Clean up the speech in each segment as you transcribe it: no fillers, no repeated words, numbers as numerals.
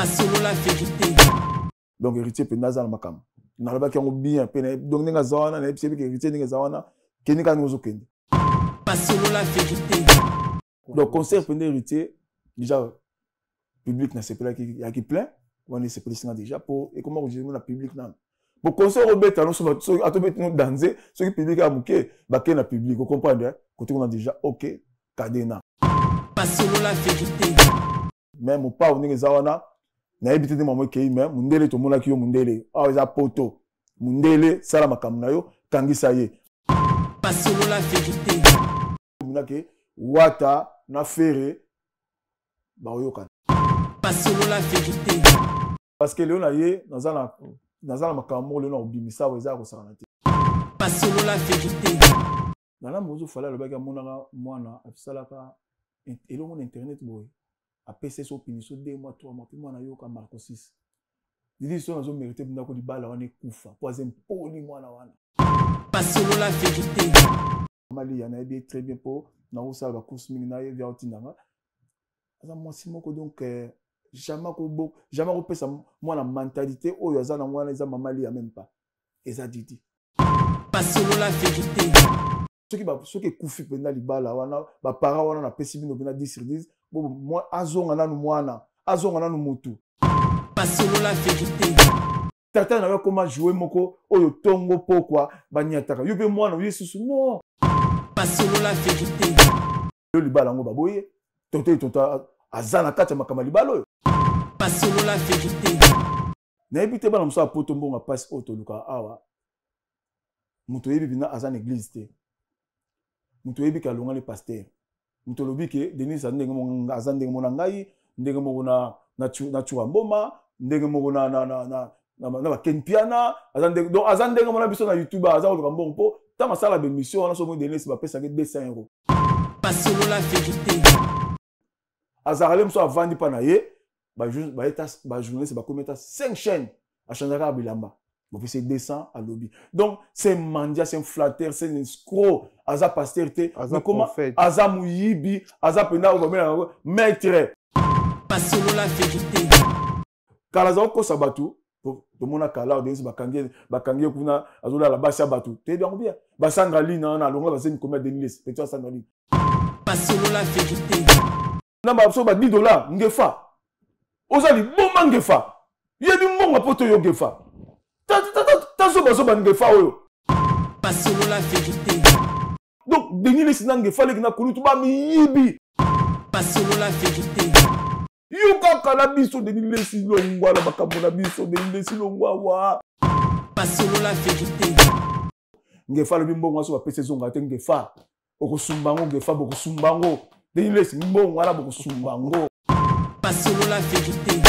Pas selon la vérité. Donc héritier penaza na makam. Na loba ki bien pena donc ninga zawana na episebi héritier ninga zawana kenika ngozo kende. Pas selon la vérité. Donc concert pena héritier déjà public na sepela ki ya ki plein, on est sepela déjà pour et comment on na public na. Pour concert au bête non so atobet no danser, ce qui public a muke ba ke na public, vous comprenez côté on a déjà OK kadena. Pas selon la vérité. Même pas on ninga zawana na ebité de maman ki même mundele to mona ki yo mundele ah za poto mundele sala makambo na yo kangisa ye. Pas selon la vérité. Munake wata na fere ba oyoka. Pas selon la vérité. Parce que Léon aye nazala makambo Léon obimisa weza ko saranate. Pas selon la vérité. Nana mozo fala le baga monaka mwana afisalaka elongo na internet boy. A PC so piniso 2 mois 3 mois puis mwana yoka Marco 6. Didi so nazo mériter bunda ko libala wana kufa. Poison poli mwana wana. Pas selon la vérité. Mali yana bien très bien pour na osala ba course mingi na ye via otindanga. Aza mwasi moko donc jamais ko pesa mwana mentalité oyo aza na mwana eza mamali ya même pas. Eza didi. Pas selon la vérité. Ceux qui kufi penda libala wana ba para wana na pesi bino penda 10 sur 10. Bon moi azonga nanu mwana, azonga nanu mutu. Pas selon la vérité. Tata na comment jouer moko oyo tongo pokwa banyataka. Yo pe mwana yesusu non. Pas selon la vérité. Yo libala ngo baboye. Tonta azana kati makama libala oyo. Pas selon la vérité. Na ebité bana musa poto mbonga passe auto luka awa. Muto yebi bina azana église te. Muto yebi ka longa le pasteur. Muto lobi ke Denis ndenge mo azande mo na ngai, ndenge mo na chua mboma, ndenge mo na ba ken piana, azande donc azande mo na biso na YouTube azako ka mbongo po ta masala be mission wana so mo Denis ba pesa ke 200 €. Pas selon la vérité. Azarale mso avandi pa na ye, ba journaliste ba kometa 5 chaînes a chanjaka bilamba. Bon, c'est 200 à lobby. Donc, c'est un mandia, c'est un flatteur, c'est un escroc. Aza pasteur, comment Aza mouyibi, Aza pena, maître. Pas selon la vérité. Kalaza ko sabatu, to mona kala, denis bakangie kuna, azola la basa batu. T'es bien bien. Basanga lina na longa baseni combien de niles, petit asanga lina. Pas selon la vérité. Na ba so ba $10 ngefa. Ozali bomba ngefa. Yebi monga poto yo ngefa. Pas selon la vérité. Donc, Denis les sinange fallait que na kulutu ba miyibi. Pas selon la vérité. Yuka kalabiso Denis les silongwa la bakabona biso Denis les silongwa wa. Pas selon la vérité. Ngefa le bimbongo so ba pese zonga te ngefa. Okosumbango ngefa bokosumbango. Denis les mbongo wala bokosumbango. Pas selon la vérité.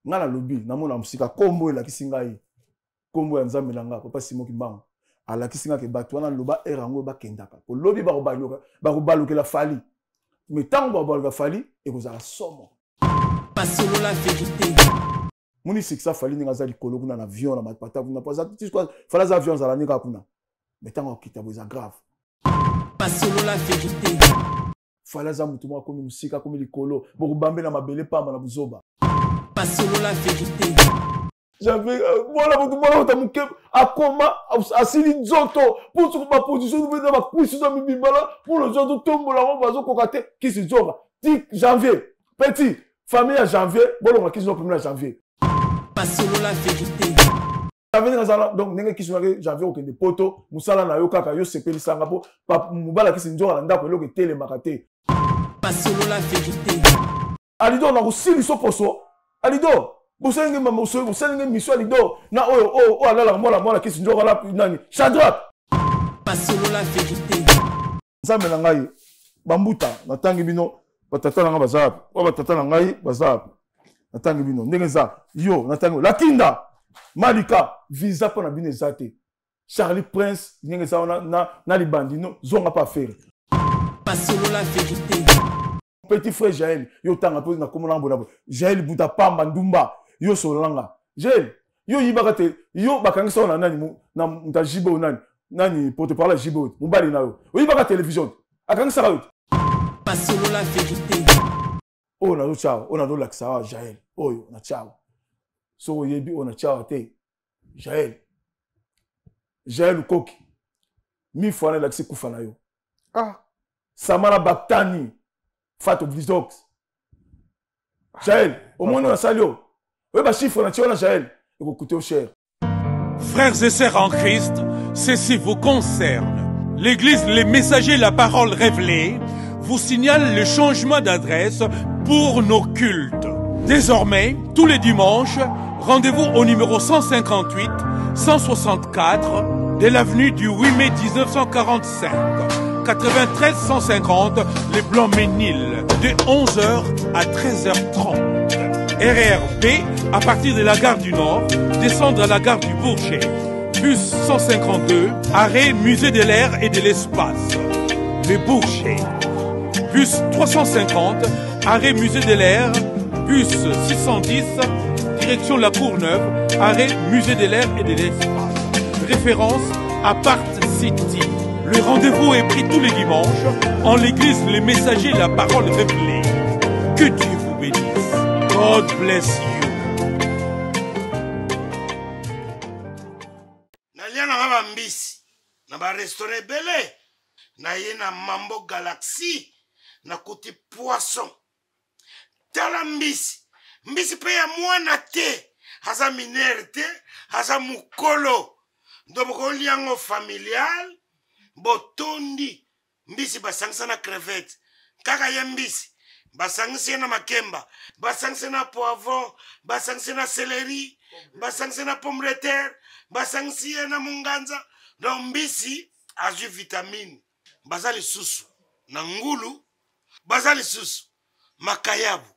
Ngala lobby na mona musika kombo la kisingai. Kombo ya nzambe nanga papa Simon Kimbango. Ala kisinga ke bato wana loba erango ba kendaka. Po lobby ba ko baluka la fali. Mais tant ba baluka fali e ko za somo. Pas selon la vérité. Muni siksa fali ninga za likolo kuna na avion na mapata kuna pas ça quoi fala za avion za la ninga kuna. Mais tant okita boza grave. Pas selon la vérité. Fala za mutu mwa komi musika komi likolo. Bo bambe na mabele pamba na buzoba. Pas selon la vérité. J'avais voilà tamuke akoma asili nzoto pour sur ma position de na kuisi na mibimala pour le zoto tombola on bazo kokate kisi nzoka ti janvier petit famille à janvier bolo ma kisi no premier janvier. Pas selon la vérité. Janvier ngazala donc nenge kisi no janvier okende poto musala na yo kaka yo sepeli sanga po mubala kisi nzoka na ndako eloko tele makate. Pas selon la vérité. Alido na kusili so poso alido Bosenge mama bosenge mission alido na oyo alala mwana kisi njoka la nani Shadrach. Pas selon la vérité. Nzambe na ngai bambuta natangi bino batata na ngai bazap o batata na ngai bazap natangi bino ndenge za yo natangi Lakinda Malika visa pour na bino ezate Charlie Prince ndenge za na libandino zonga pa faire. Pas selon la vérité. Petit frère Jaël yo tanga po na komona mbona Jaël buta pamba ndumba yo solanga Jaël yo yibaka te yo bakangisa na nani na mtajibo nani porte-parole jibo mubali na yo yibaka télévision akangisa yo. Pas selon la vérité. Oh na do chao, on a do laksa Jaël. Oh na chao. So yebi on a chao te. Jaël. Jaël Koki. Mi fois na laksi kufana yo. Ah. Samara Baktani. Fato Blizox. Jaël, au moins on a salio. Oui, bah chiffre na chao na Jaël. Et vous coûtez au cher. Frères et sœurs en Christ, ceci vous concerne. L'église Les Messagers La Parole Révélée vous signale le changement d'adresse pour nos cultes. Désormais, tous les dimanches, rendez-vous au numéro 158, 164 de l'avenue du 8 mai 1945, 93 150 Les Blancs-Ménil, de 11h à 13h30. RRB, à partir de la gare du Nord, descendre à la gare du Bourget. Bus 152, arrêt Musée de l'Air et de l'Espace. Le Bourget. Bus 350, arrêt Musée de l'Air. Bus 610, direction La Courneuve, arrêt Musée de l'Air et de l'Espace. Référence Apart City. Le rendez-vous est pris tous les dimanches en l'église Les Messagers La Parole Révélée. Que Dieu vous bénisse. God bless you. Nalia na ba mbisi na ba restaurant belé na ye na Mambo Galaxy na kuti poisson tala mbisi pe ya mwana te haza minere te haza mukolo ndoboko liango familial botondi mbisi basangisa na crevette kaka ye mbisi basangisi na makemba basangisi na poivron basangisi na céleri basangisi na pomme de terre basangisi na munganza donc mbisi azwi vitamine bazali susu na ngulu bazali susu makayabu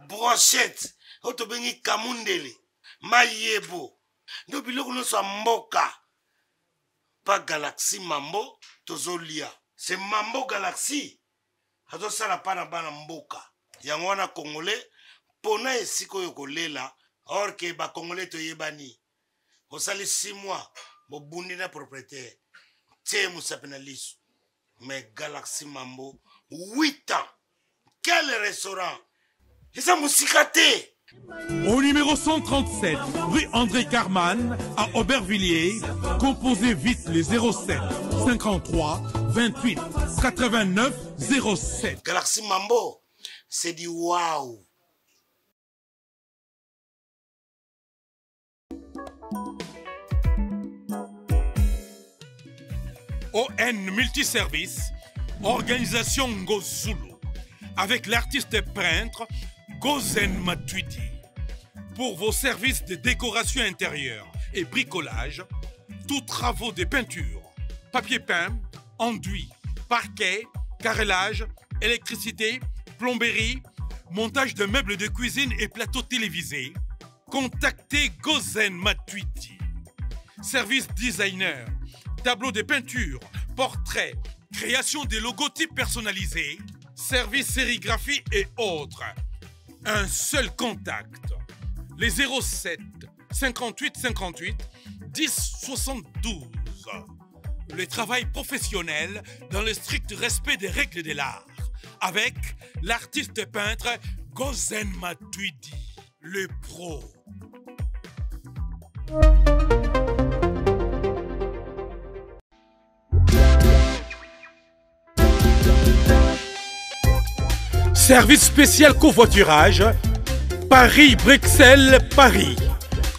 brochette oto bengi kamundele mayebo ndo biloko nyonso ya mboka pa Galaxy Mambo tozolia c'est Mambo Galaxy azosala pa na bana mboka yango wana congolais pona esika oyo kolela or ke bacongolais toyebani osali 6 mois bobundi na propriétaire tie mosapi na liso mais Galaxy Mambo 8 ans quel restaurant eza mosika te. Au numéro 137, rue André Carman, à Aubervilliers, composez vite les 07 53 28 89 07. Galaxy Mambo, c'est du waouh. ON Multiservice, organisation Ngozulu, avec l'artiste peintre Gozen Matuidi. Pour vos services de décoration intérieure et bricolage, tous travaux de peinture, papier peint, enduit, parquet, carrelage, électricité, plomberie, montage de meubles de cuisine et plateaux télévisés, contactez Gozen Matuidi. Service designer, tableau de peinture, portrait, création de logotypes personnalisés, service sérigraphie et autres. Un seul contact. Les 07 58 58 10 72. Le travail professionnel dans le strict respect des règles de l'art. Avec l'artiste peintre Gozen Matuidi, le pro. Service spécial covoiturage, Paris-Bruxelles-Paris.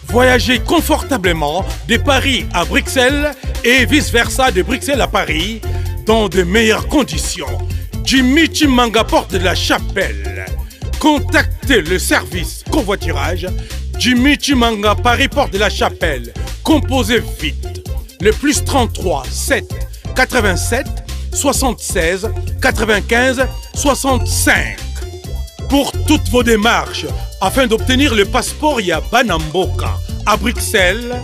Voyagez confortablement de Paris à Bruxelles et vice-versa de Bruxelles à Paris dans de meilleures conditions. Jimmy Chimanga, porte de la Chapelle. Contactez le service covoiturage Jimmy Chimanga, Paris, porte de la Chapelle. Composez vite. Le plus 33 7 87 76 95 65. Pour toutes vos démarches, afin d'obtenir le passeport Yabanamboka à Bruxelles.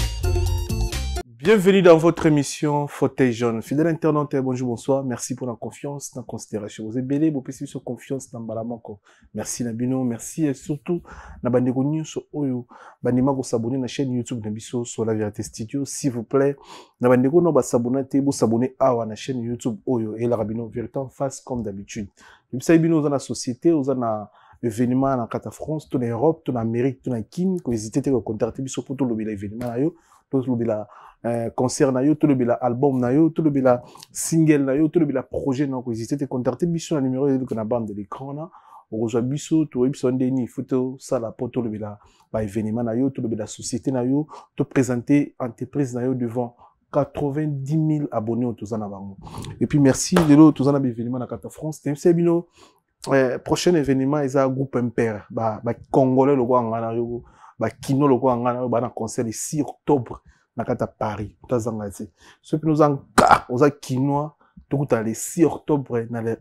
Bienvenue dans votre émission Fauteuil jaune. Fidèle internaute, bonjour, bonsoir. Merci pour la confiance, la considération. Vous êtes belé, vous pouvez sur confiance dans Balamoko. Merci Nabino, merci et surtout Nabandego News Oyo. Banima vous s'abonner à la chaîne YouTube Nabiso sur La Vérité Studio, s'il vous plaît. Nabandego no ba s'abonner, vous s'abonner à la chaîne YouTube Oyo et la Rabino Vérité en face comme d'habitude. Vous savez, nous dans la société, vous en a événement na kata France, tout en Europe, tout en Amérique, tout en Kin, ko hésiter te ko contacter biso pour tout le événement na yo, tout le concert na yo, tout le album na yo, tout le single na yo, tout le projet na ko hésiter te contacter biso na numéro de la bande de l'écran na. Rejoint biso, tout biso ndeni photo ça la pour tout le événement na yo, tout le société na yo, tout présenter entreprise na yo devant 90 000 abonnés au Tozana Bango. Et puis merci de l'autre Tozana événement na Kata France. C'est bino prochain événement ils a groupe Impair, ba congolais le quoi ngana yo, ba kino le quoi ngana yo, ba na concert le 6 octobre na Kata Paris. Tozanga c'est. Ce que nous en ka, oza kinois tout à le 6 octobre na la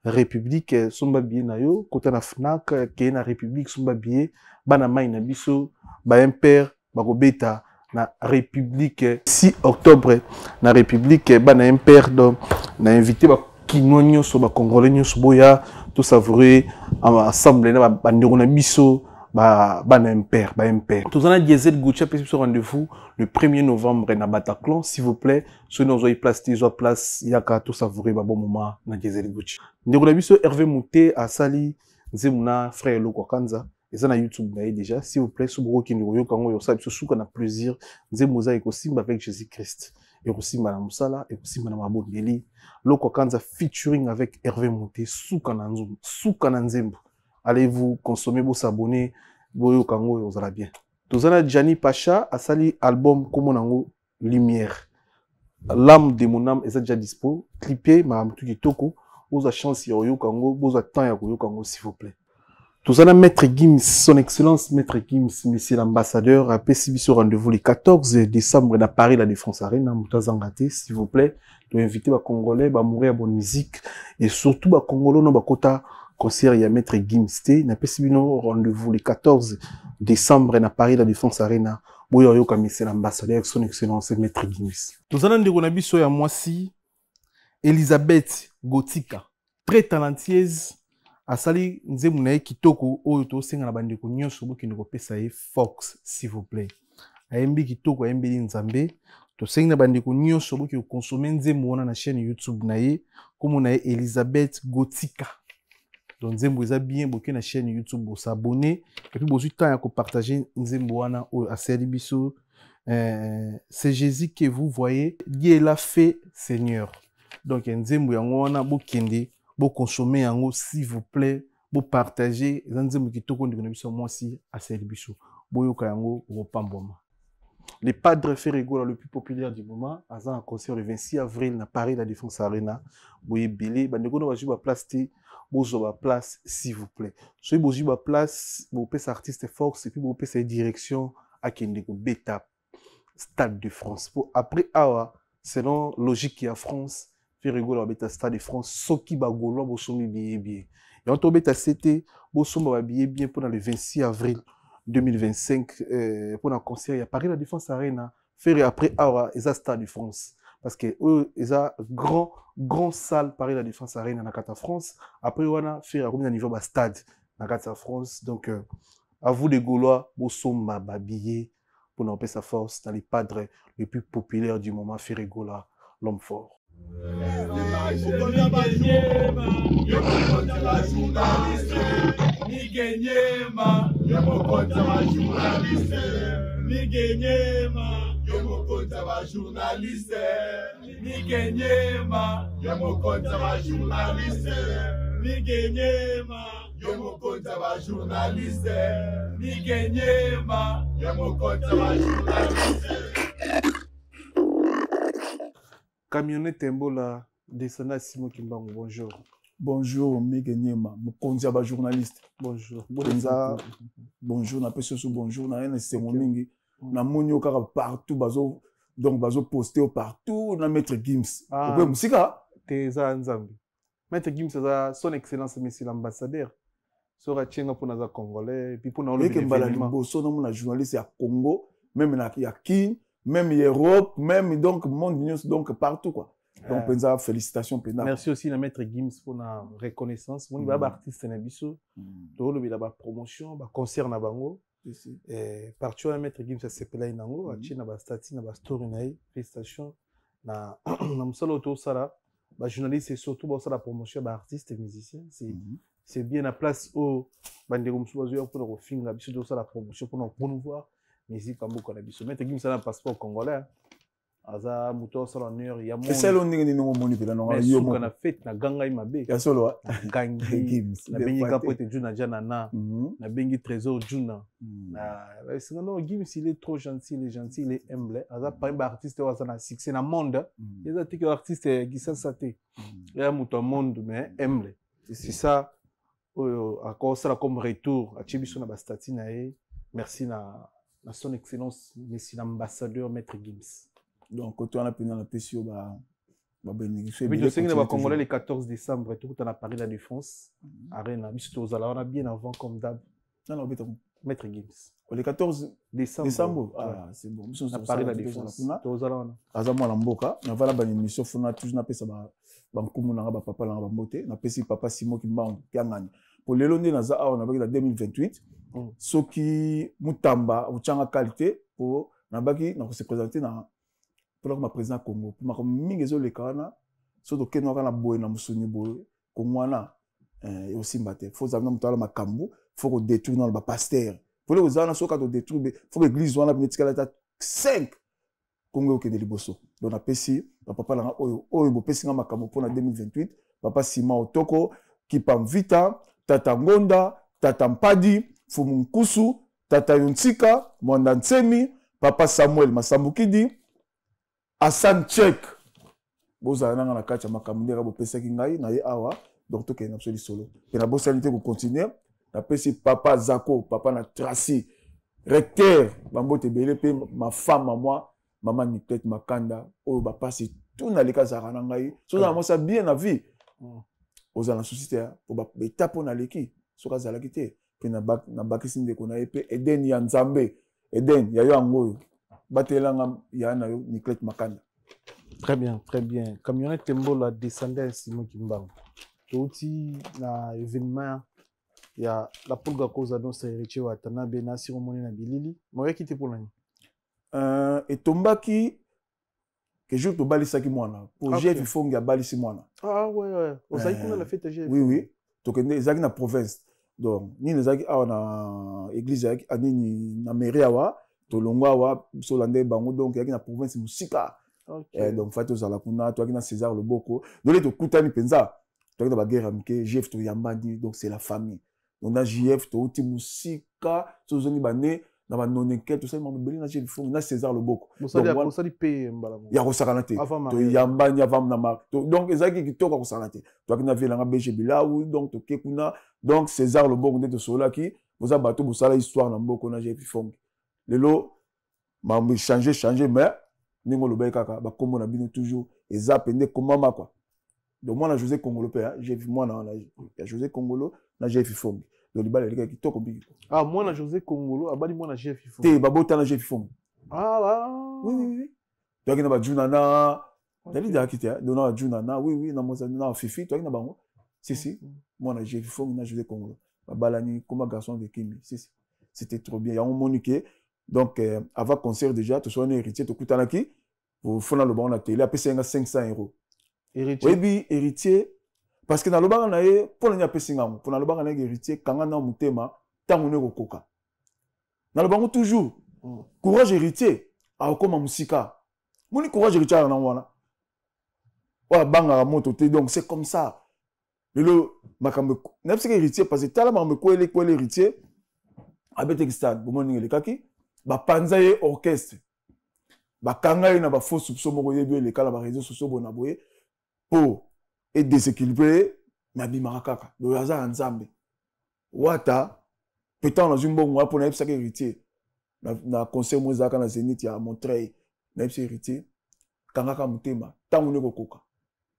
République somba bien na yo, côté na FNAC qui est na République somba bien, ba na mai na biso, ba Impair, ba ko beta na République 6 octobre na République ba na Impair donc na invité ba kinois nyonso ba congolais nyonso boya tout savourer ensemble na ba ndeko na biso ba na Impair ba Impair tous en a diesel Gucci puis ce rendez-vous le 1er novembre na Bataclan s'il vous plaît ceux nous ont place yaka tout savourer ba bon moment na diesel Gucci ndeko na biso Hervé Mouté a sali nzemuna frère Loko Kanza. Et ça, na YouTube, déjà, s'il vous plaît, si vous voulez que vous avez plaisir, vous avez aussi avec Jésus-Christ. Et aussi, Madame Moussala, et aussi, Madame Abondeli. Loko Kanza featuring avec Hervé Mouté, Soukananzembo. Allez-vous consommer, vous abonner, vous allez bien. Tozana Gianni Pacha a sali album comme Lumière. L'âme de mon âme est déjà dispo. Clippé, Madame Tukitoko. Vous avez chance, vous avez temps, s'il vous plaît. Tout ça, Maître Gims, son excellence, Maître Gims, monsieur l'ambassadeur, a PCB sur rendez-vous le 14 décembre à Paris, la Défense Arena, Moutazangate, s'il vous plaît. Nous inviter les Congolais, à mourir à bonne musique, et surtout, les Congolais, nous, kota concert, il y a Maître Gims, na PCB no rendez-vous le 14 décembre à Paris, la Défense Arena, Boyo comme monsieur l'ambassadeur, son excellence, Maître Gims. Tout ça, nous, on a vu sur moi si, Elisabeth Gotika, très talentueuse, asali nzemu na kitoko oyo to senga na bandeko nyonso boki ndiko pesa ye Fox s'il vous plaît ayembi kitoko ayembi nzambe to senga na bandeko nyonso boki consommer nzemu wana na chaîne YouTube na ye comme na Elisabeth Gotika donc nzemu eza bien boki na chaîne YouTube bo s'abonner et puis bozu temps ya ko partager nzemu wana oyo asali biso c'est Jésus que vous voyez Dieu l'a fait Seigneur donc nzemu yango wana bokende bo consommer yango s'il vous plaît bo partager zanzemu kitoko ndiko na biso moi si à service boyoka yango opamboma les padres Ferregola le plus populaire du moment azan concert le 26 avril na Paris la Défense Arena boye belé bandeko no ba place te bozo ba place s'il vous plaît so bozo ba place bo pesa artiste Fox et puis bo pesa direction à kendeko beta Stade de France pour après awa selon logique qui a France Ferregola beta Stade de France soki ba golo bo somi bien et on tombe beta CT bo somi ba bien pendant le 26 avril 2025 pour un concert à Paris la Défense Arena faire après awa eza Stade de France parce que eux eza grand salle Paris la Défense Arena na Kata France après wana faire comme niveau ba stade na Kata France donc à vous les Gaulois bo somi ba billet pour nous sa force dans les padres les plus populaires du moment Ferregola l'homme fort. Camionnette Mbola, descendant Simon Kimbango, bonjour. Bonjour, Miguenyema, mon journaliste. Bonjour. Bonjour, na peso bonjour, na rien c'est mon mingi. Na monio kaka partout bazo donc bazo poster partout na Maître Gims. Ah, ouais, musika teza nzambi. Maître Gims c'est son excellence monsieur l'ambassadeur. Sora tchenga pour naza congolais puis pour na le événement. Bosso na mon journaliste à Congo, même na ya Kin, même Europe, même donc monde news donc partout quoi. Donc penza félicitations pena. Merci aussi na Maître Gims pour la reconnaissance. Mon ba artiste na biso. To lo bila ba promotion, ba concert na bango. Partout à Maître Gims c'est pelay nango, a na ba stati na ba story na félicitations na na musalo to sala. Ba journaliste et surtout ba sala promotion ba artiste et musicien, c'est c'est bien la place où bandeko musu bazoya mpona kofinga biso tosala promotion mpona promouvoir musique ya mboka na biso. Maître Gims a un passeport congolais, aza moto osala honneur ya monde. C'est là ndenge ningo moni pela no yo mo na fête na ganga imabe ya solo gangi Gims na bengi kapote juna jana na bengi trésor juna na singano Gims il est trop gentil, il est gentil, il est humble, aza par ba artiste oza na succès na monde, il a tiki artiste qui sensate ya moto monde mais humble. C'est ça à quoi ça comme retour à Chibiso na bastati na e. Merci na son excellence merci l'ambassadeur Maître Gims. Donc quand on a pris dans la PCO bah bénéficier mais je sais que les Congolais le 14 décembre tout on a Paris la Défense arena biso on a bien avant comme d'hab. Non Maître Gims le 14 décembre ah c'est bon biso on a Paris la Défense tozala aza mwana mboka na vala ba émission fona toujours na pesa ba nkumu na ba papa na ba mbote na pesi papa Simon Kimbangu kiangani pour lelo nde naza awa na baki la 2028 soki mutamba uchanga qualité pour na baki na ko se présenter na pour le président Congo pour ma mingi zo le kana so to keno kana boy na musuni boy ko mwana et aussi mbate faut ça na mutala makambu faut ko détruire na ba pasteur pour le zana so ka to détruire faut que l'église wana benetikala ta 5 Congo ke de liboso donc na pesi papa la oyo bo pesi nga makambu pour na 2028 papa Sima Otoko Kipam Vita Tata Ngonda Tata Mpadi Fumunkusu Tata Yuntsika Mwanda Ntsemi papa Samuel Masambukidi Hassan Check bozala nanga na kati ya makambo ndeka bopesaki ngai na ye awa donc tokende na biso lisolo mpe na bosalite kocontinue napesi papa Zako papa na Tracy recteur bambote ebele mpe mafama mwa mama Niklete Makanda oyo bapasi tuna leka azalaka na ngai sozala mosa bien na vie ozala na susi te po beta mpo na leki soki azalaki te mpe nabakisi ndeko na ye mpe Eden ya Nzambe Eden ya yo yango oyo batelanga ya na yo Niklete Makanda. Très bien, très bien. Camionnette Tembola descendait à Simon Kimbangu. Touti na événement il y a la pulga cause annonce héritier wa Tanabe na cérémonie na Bilili. Moi qui était pour l'année. Et tombaki que jour to balisaki mwana pour Jeff Fongi a balisi mwana. Ah ouais. Vous savez qu'on a la fête Jeff. Oui. To kende ezaki na province. Donc ni ezaki awa na église yaki ani na mairie awa to longwa wa solande bango donc yaki na province musika. Okay. Donc fait aux alakuna toi qui na César Loboko donc les to kutani penza toi qui na guerre amike Jeff to yambandi donc c'est la famille on a JF to uti musika to zoni bané na ba nonenkel tout ça m'a belé na Jeff Fongi na César Loboko donc ça dit paye mbala ya ko sakanate to yambandi avant na marque donc ezaki kitoko ko sakanate toi qui na velanga BG Bilaou donc to kekuna donc César Loboko nde to solaki boza bato bosala histoire na mboko na Jeff Fongi lelo m'a changer mais ningo lobai kaka ba kombo na bino toujours eza pende komama quoi donc moi na José Congolo pe j'ai vu moi na José Congolo na j'ai vu Fongi donc libala leka kitoko biki ah moi na José Congolo abali moi na j'ai vu Fongi te babota na j'ai vu Fongi oui donc na ba junana dali da kiti donc na junana oui na moza na fifi toi na bango si moi na j'ai vu Fongi na José Congolo babalani comme garçon de Kimi si c'était trop bien ya on monique. Donc, avant concert déjà, tu sois un héritier, tu coûtes à qui pour faire le bon la télé, après c'est 500 €. Héritier. Oui, héritier. Parce que dans le bar, on a pour le pour le bar, on a héritier, quand on a un thème, tant on est au coca. Dans le bar, toujours, courage héritier, à comme musika. Mon courage héritier, on a un voilà, banga moto, donc c'est comme ça. Le makambe, n'est-ce pas héritier, parce que t'as la makambe quoi l'héritier, avec Textad, bon, on est le kaki. Ba panzaye orchestre ba kangai na ba faux soupçon moko yebi le kala ba réseaux sociaux bona boye pour et déséquilibrer na bimaka kaka do yaza nzambe wata peut-être dans une bonne pour na epsa héritier na concert mozaka na Zénith ya Montreuil na epsa héritier kangaka mutema tangu ne kokoka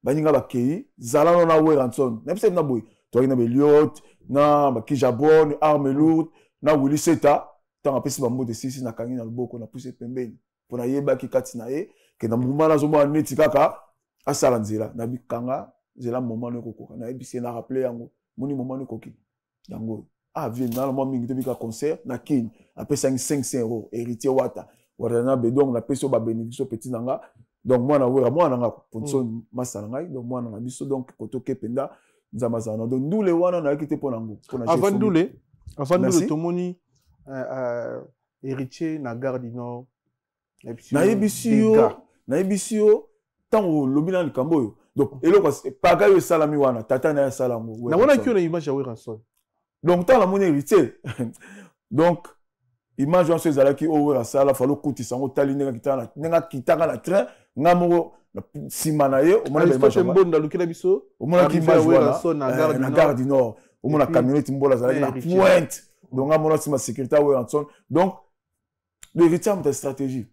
baninga ba kei zalano na Weranson na epsa na boye to na Beliot na ba Kijabon arme lourde na Willy Seta tant apesi bambo de sisi na kangi na loboko na pousse pembeni pour na yeba ki kati na ye ke na muma na zomo neti kaka asala nzela na bikanga nzela moma no kokoka na ebisi na rappeler yango moni moma no koki yango vie na mo mingi to bika concert na kin apesa 500 € héritier wata na be donc na peso ba bénédiction petit nanga donc moi na wera moi nanga ponso masala ngai donc moi na biso donc koto kependa Zamazana. Donc, Ndoule wana na qui te pour nango. Avant Ndoule, Tomoni, héritier na Gare du Nord. Na ebisio, tant au lobby dans le Camboyo. Donc, elo paga yo salami wana, tata na salango. Na wana kyo na image ya Weranson. Donc, tant la mon héritier. Donc, image en ces alaki o wera sala falo kuti sango tali nenga kitaka na train ngamo simanaye o mona image mbonda lukela biso o mona ki image wana na Gare du Nord o mona camionnette mbola zalaki na pointe donc ngamo na sima sécurité Weranson donc le héritier de stratégie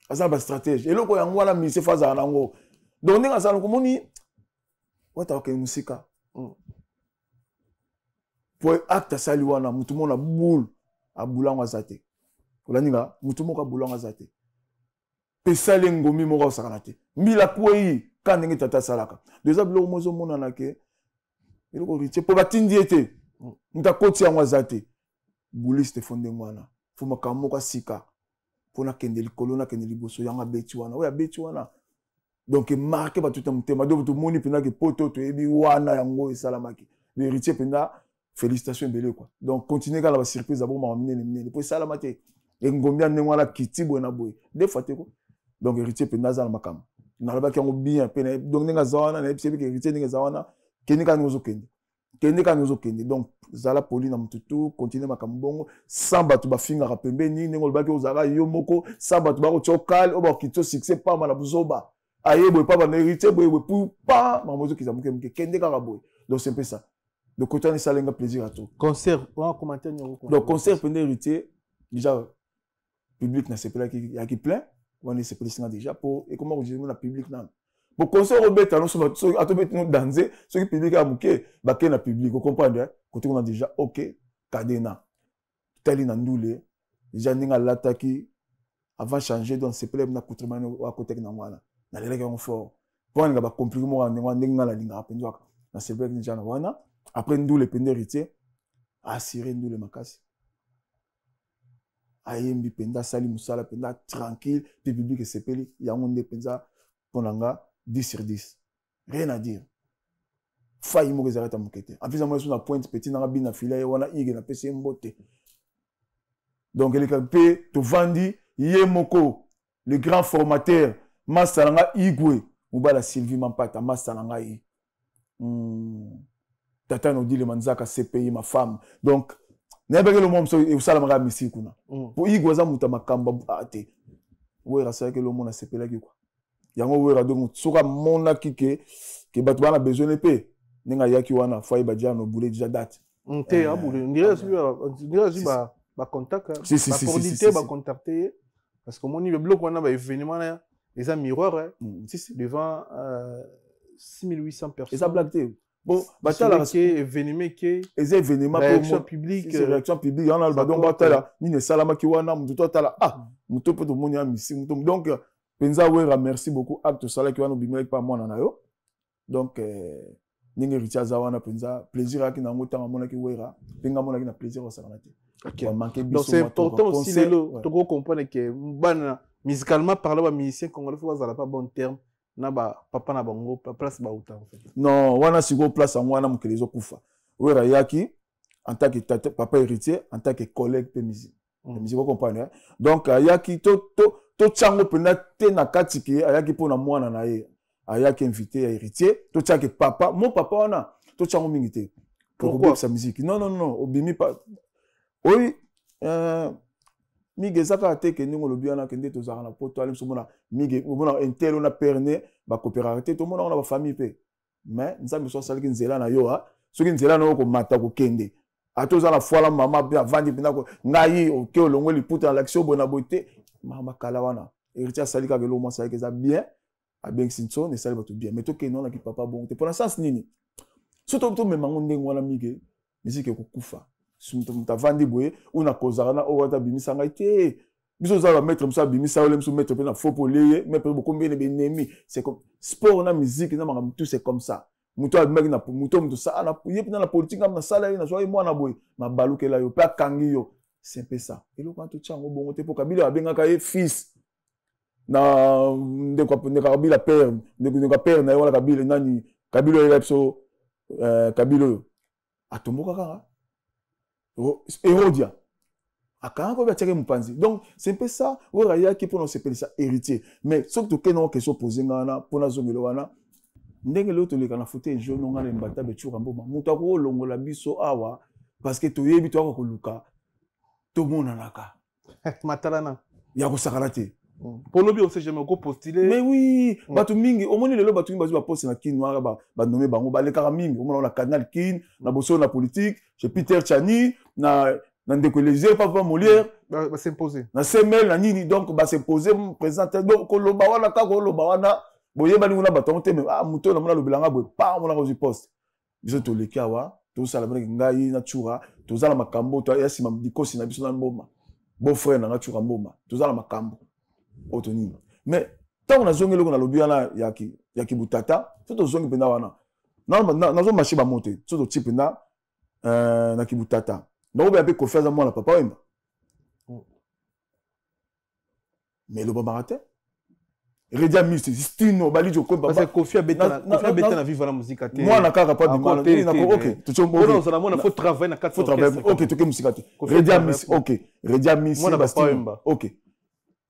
asa ba stratégie eloko yango wana mise faza nango donc nenga sala ko moni wata ke musika pour acte sali wana mutu mona boule a boulanga zate olaninga mutu moko boulanga zate pesale ngomi moko sakanate mbila kwei kanenge tata salaka déjà bilo mozo mona nake eloko riche po batindi ete mutakoti yango zate bouliste fonde mwana fuma kamoka sika pona kendeli kolona kendeli boso yanga beti wana oya beti wana donc marqué ba tout mutema donc tout moni pena ke poto to ebi wana yango esalamaki le héritier pena félicitations belé quoi donc continuer quand la surprise abo ma mine pour salamate et ngombia nengwana kitibo na boy des fois te ko donc héritier pena za na makam na ba kango bien pena donc nenga zawana na ebi ke héritier nenga zawana kenika ngozo kende donc zala poli na mututu continuer makambongo samba tu ba finga ka pembeni nengo ba ke ozara yo moko samba tu ba ko chokal o ba kito succès pas mala buzoba aye boy pas ba héritier boy pour pas mamozo kizamuke mke kende ka boy donc c'est un peu ça de côté on ça plaisir à tout concert on commentaire donc concert pendant héritier déjà public na c'est là qui plein on est c'est déjà pour et comment on dit na public na pour concert au bête alors so atobet no danser ce qui public a bouquet ba na public vous comprenez côté on a déjà OK cadena tali na Ndoule déjà ninga lataki avant changer donc c'est plein na coutremano à côté na mwana na leleka on fort pour nga ba compliqué mo nga la linga penzo na c'est vrai déjà na wana après Ndoule pende héritier assuré Ndoule makasi ayembi penda sali musala penda tranquille public et sepeli yango nde penza ponanga 10 sur 10 rien à dire failli mo rezareta mokete en plus moi sur la pointe petit na bina fila wana ige na pese mbote donc les capé to vandi yemoko le grand formateur masalanga igwe mubala Sylvie Mampata masalanga yi tata no dit le manzaka CPI ma femme donc n'abege le mom so e usala manga misi kuna pour igwaza muta makamba ate wera sa ke le mona sepela ki quoi yango wera donc soka mona kike ke batu bana besoin pe ninga yaki wana foi ba jano boulé déjà date te abule ndirais ba contact ba coordonner ba contacter parce que moni le bloc wana ba événement là les a miroir devant 6800 personnes. Et ça blague. Bon, batala événement qui les événements réaction publique réaction publique on a le badon batala ni ne salama ki wana muto tala muto peut to moni amisi muto donc penza wera merci beaucoup acte sala ki wana bimela pa mona na yo donc ningi richa za wana penza plaisir aki na ngota mona ki wera penga mona ki na plaisir au salama te. OK. Donc c'est important aussi de comprendre que bana musicalement parlant ba musicien congolais faut ça pas bon terme na ba papa na bango place ba uta en fait. Non, wana siko place en wana mukelezo kufa. Wera yaki en tant que papa héritier, en tant que collègue de musique. Musique vous comprenez. Donc yaki to chango pena te na katiki yaki pona mwana na ye. Ayaki invité héritier, to tchake papa, mon papa wana to chango mingité. Pourquoi sa musique? Non, obimi pas. Oui, mige zaka te ke ningo lobiana kende to zara na poto ale msomona mige mona intelo na perne ba coopérative to mona na ba famille pe mais nzambe so sali nzela na yo ha soki nzela na ko mata ko kende atoza na fola mama bi avandi pina ko ngai o ke olongo liputa na l'action bona bote mama kala wana héritier sali ka velo mo sali ke za bien a bien sinso ne sali ba to bien mais to ke non na ki papa bon te pour sens nini surtout to memango ndengo wana mige musique ko kufa sumta vandi boye una kozarana o wata bimisa ngai te biso za ba mettre musa bimisa ole musu mettre pe na faux poleye mais pe combien de ennemis c'est comme sport na musique na manga tout c'est comme ça muto abimaki na muto ça na yepi na politique na sala na so mwana boye mabaluke la yo pa kangi yo c'est un peu ça et le quand tu chango bongo te po kabila abengaka ye fils na ndeko kabila père ndeko père na wala kabila nani kabila yeso Kabilo atomboka kaka Hérodia akanga ko biateke mupanzi. Donc c'est un peu ça oraya qui pour nous s'appeler ça héritier. Mais surtout que non question posée ngana pour na zongelo wana ndenge l'autre le kana fauteuil jaune ngana mbata betchuka mboma muta ko longola biso awa parce que toyebi to ko luka to mona naka matalana ya ko sakarate. Pour le bio, on sait jamais quoi postuler. Mais oui, batu mingi, au moins le batu mingi bazu ba poste na kin noir ba nommer bango ba le karamingi, au moins on a canal kin, na bosso na politique, chez Peter Chani, na ndécolisé papa Molière, ba s'imposer. Na semel na nini donc ba s'imposer présenter donc koloba wana ka koloba wana boye ba nguna batonte mais ah muto na mona lobilanga boye pa mona ko poste. Biso to le kawa, to sala ba ngai na chura, to zala makambo to ya sima dikosi na biso na mboma. Beau frère na chura mboma, to zala makambo. Otoni. Mais tant on a zongi le qu'on a lobby na yaki butata, tout au zongi pena wana. Na zo marché ba monter, tout au type na kibutata. Na obe ape confiance à moi na papa wemba. Mais le babarate Redia Miss Stino bali joko papa. Parce que Kofi a bêté na vivre la musique à moi na kaka pas de moi. OK, tu tu on faut travailler na 4 travailler. OK, tu que musique. Redia Miss, OK. Redia Miss Stino. OK.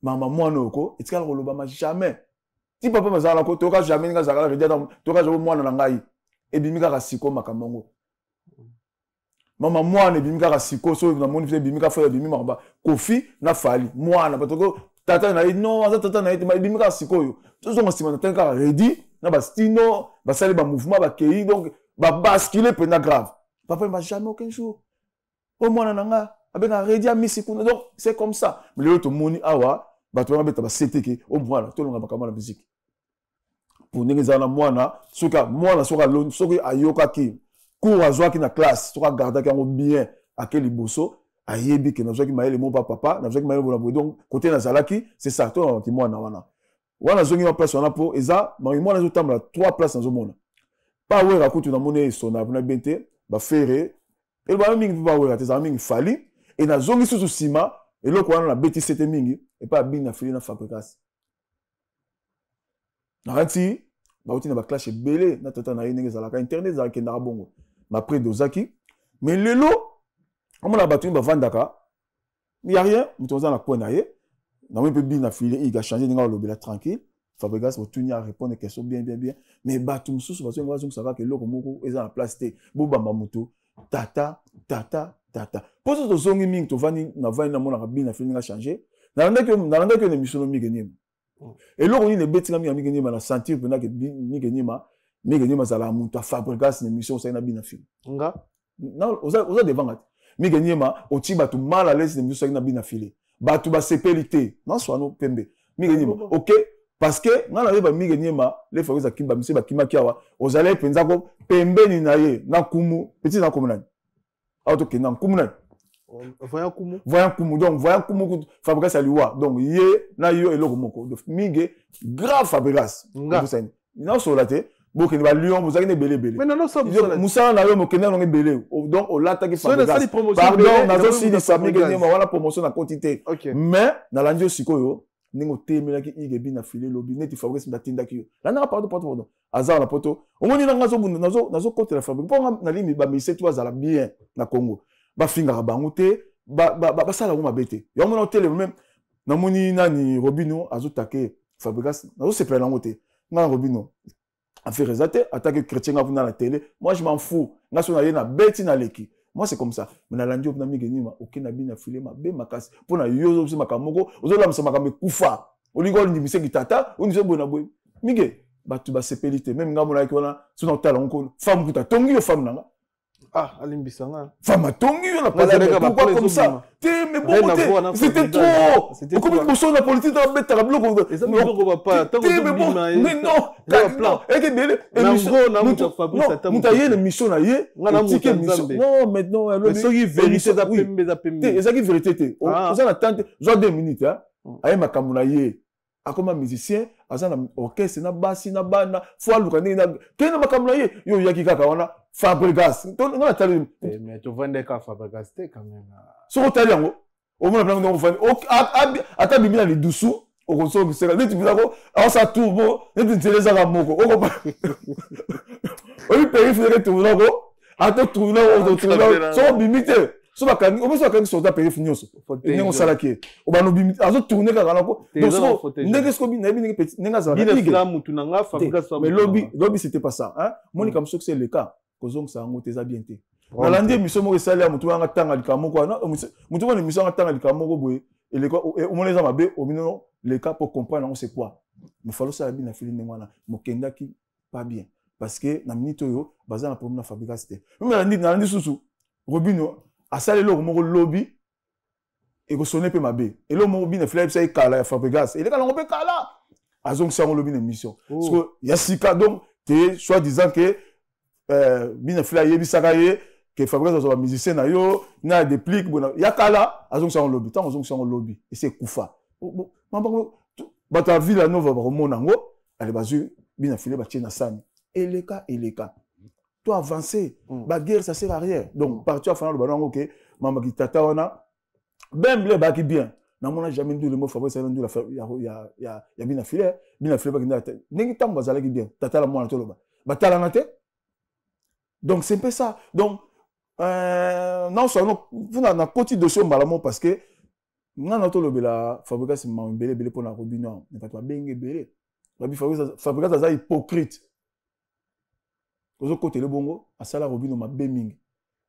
Maman moi noko etika kolobama jamais ti papa mazala ko toka jamais nga zakala redia toka jo mwana na ngai ebimika ka siko makamongo mama mwana ebimika ka siko so na moni ebimika fa ebimi makaba Kofi na fali mwana batoko tata na non za tata na ebimika ka siko yo tozo ngosima na tenka ready na ba stino ba sali ba mouvement ba kei donc ba basculer pena grave papa m'a jamais aucun jour au mwana na nga abenga redia misikuna donc c'est comme ça mais le to moni awa bato wana beta ba seteke o mwana to longa bakama la musique pour ndenge za na mwana soka lon soki ayoka ki cours azwaki na classe soka garda ki ngo bien akeli boso ayebi ke nazwaki mayele mo papa nazwaki mayele bona donc côté na zalaki c'est ça to ki mwana wana zongi na place wana po eza mwana zo tambla 3 places nazo mona pa wera kutu na mona sona na bente ba fere et ba mingi ba wera te za mingi fali et na zongi susu sima et loko wana na beti sete mingi et pas bien na fili na fabrikas na ranti ba uti na ba clash belé na tata na yinenge zalaka internet za kenda bongo ma près dozaki mais lelo on a battu ba vandaka il y a rien mutoza na point na ye na même peu bien na fili il a changé ninga lobela tranquille fabrikas va tenir à répondre question bien mais batu mususu ba zonga zonga saka ke loko moko eza na place te bo bamba muto tata pour ce zongi mingi to vani na vani na mona kabina fini nga changer na landa que ne mission mi gagner et là on est bêti na mi gagner na sentir pendant que mi gagner za la muta fabrikas ne mission ça na bina fini nga non oza devant ngati mi gagner ma oti batu mal à l'aise ne mission na bina fili batu ba sécurité non soit no pembe mi gagner OK parce que nga na ba mi gagner ma les fabrikas kimba mise ba kimaki awa ozale penza ko pembe ni na ye na kumu petit na kumu nani auto que non kumu nani voyant kumu donc voyant kumu fabrikas aliwa donc ye na yo eloko moko donc mige grave fabrikas non solate boke ni ba lion vous avez belé mais non ça musa na yo mokena no belé donc on l'attaque fabrikas pardon na zo si ni famille gagner ma wala promotion na quantité mais na landio sikoyo ningo temelaki igebi na filé lobi neti fabrikas batindaki yo la na pardon azar na poto omoni na ngazo bunda nazo côté la fabrique pour na limi ba mise toi za la bien na Congo ba finga bango te ba sala ngoma bete yo mona tele même na moni nani Robino azotake fabrikas nazo se prendre ngote na Robino a fait résaté attaque chrétien ngapuna la télé moi je m'en fous ngaso na yena beti na leki moi c'est comme ça mais na landio na migeni ma okena bina filé ma be makasi pona yozo se makamoko ozola msa makambe kufa olingo ni miseki tata oni zo bona boy mige batu ba sepelité même ngamona ki wana sona tala onko femme kuta tongi yo femme nanga alimbisanga femme tongi yo na pourquoi comme ça mais bon c'était trop comme pour la politique dans bête bloko mais non plan et que belle émission na muta fabrice ta muta yé émission na yé non maintenant mais soki vérité da pembe ezaki vérité te oza na tante genre 2 minutes hein aye makambo na yé akoma musicien azana orchestre na basi na banda fois luka ndenge na kena makambo na ye yo yaki kaka wana fabrikas to na tali mais to vende ka fabrikas te quand même so tali yango au moins plan ngo vende ata bimina li dusu o konso bisela neti bizako asa turbo neti nteleza ka moko oyi périphérie tourna ko ato tourna so bimite so bakangi obo so bakangi sota périphérie nyonso ndenge osalaki obano bimite azo tourner kaka nako donc so ndenge sko bi na bi ndenge petit ndenge azala bina fila mutu nanga Fabregas mais lobby c'était pas ça hein monika msoko c'est le cas kozong sa ngo teza bien te nalandi émission moko esali ya mutu anga tanga likamoko wana mutu wana émission anga tanga likamoko boye et omoneza mabe obino le cas pour comprendre c'est quoi mais fallo ça bina fili ndenge wana mokendaki pas bien parce que na minute oyo baza na problème na Fabregas te même nalandi susu Robino asali lo moko lobby et ko sonner pe mabe et lo moko bina fili ça kala ya Fabregas et le kala ngopé kala azong sa lobby na émission parce que yasika donc te soit disant que bina fili yebisaka ye que Fabregas azo musicien na yo na déplique bona yakala azong sa lobby tant azong sa lobby et c'est kufa bata ville nova ba komona ngo ale bazu bina fili ba tchena sani et les cas toi avancer ba guerre ça sert à rien donc partir à faire le ballon OK mama ki tata wana ben blé ba ki bien na mona jamais ndu le mot Fabregas ndu la ya bina fili ba ki ndata ningi tam bazala ki bien tata la mona toloba ba tala na te donc c'est un peu ça donc non seulement vous na côté de ce malamo parce que non auto lobela Fabregas m'a belé pour la Robino mais pas bengue belé Fabregas ça hypocrite ozo côté le bongo asala Robino ma beming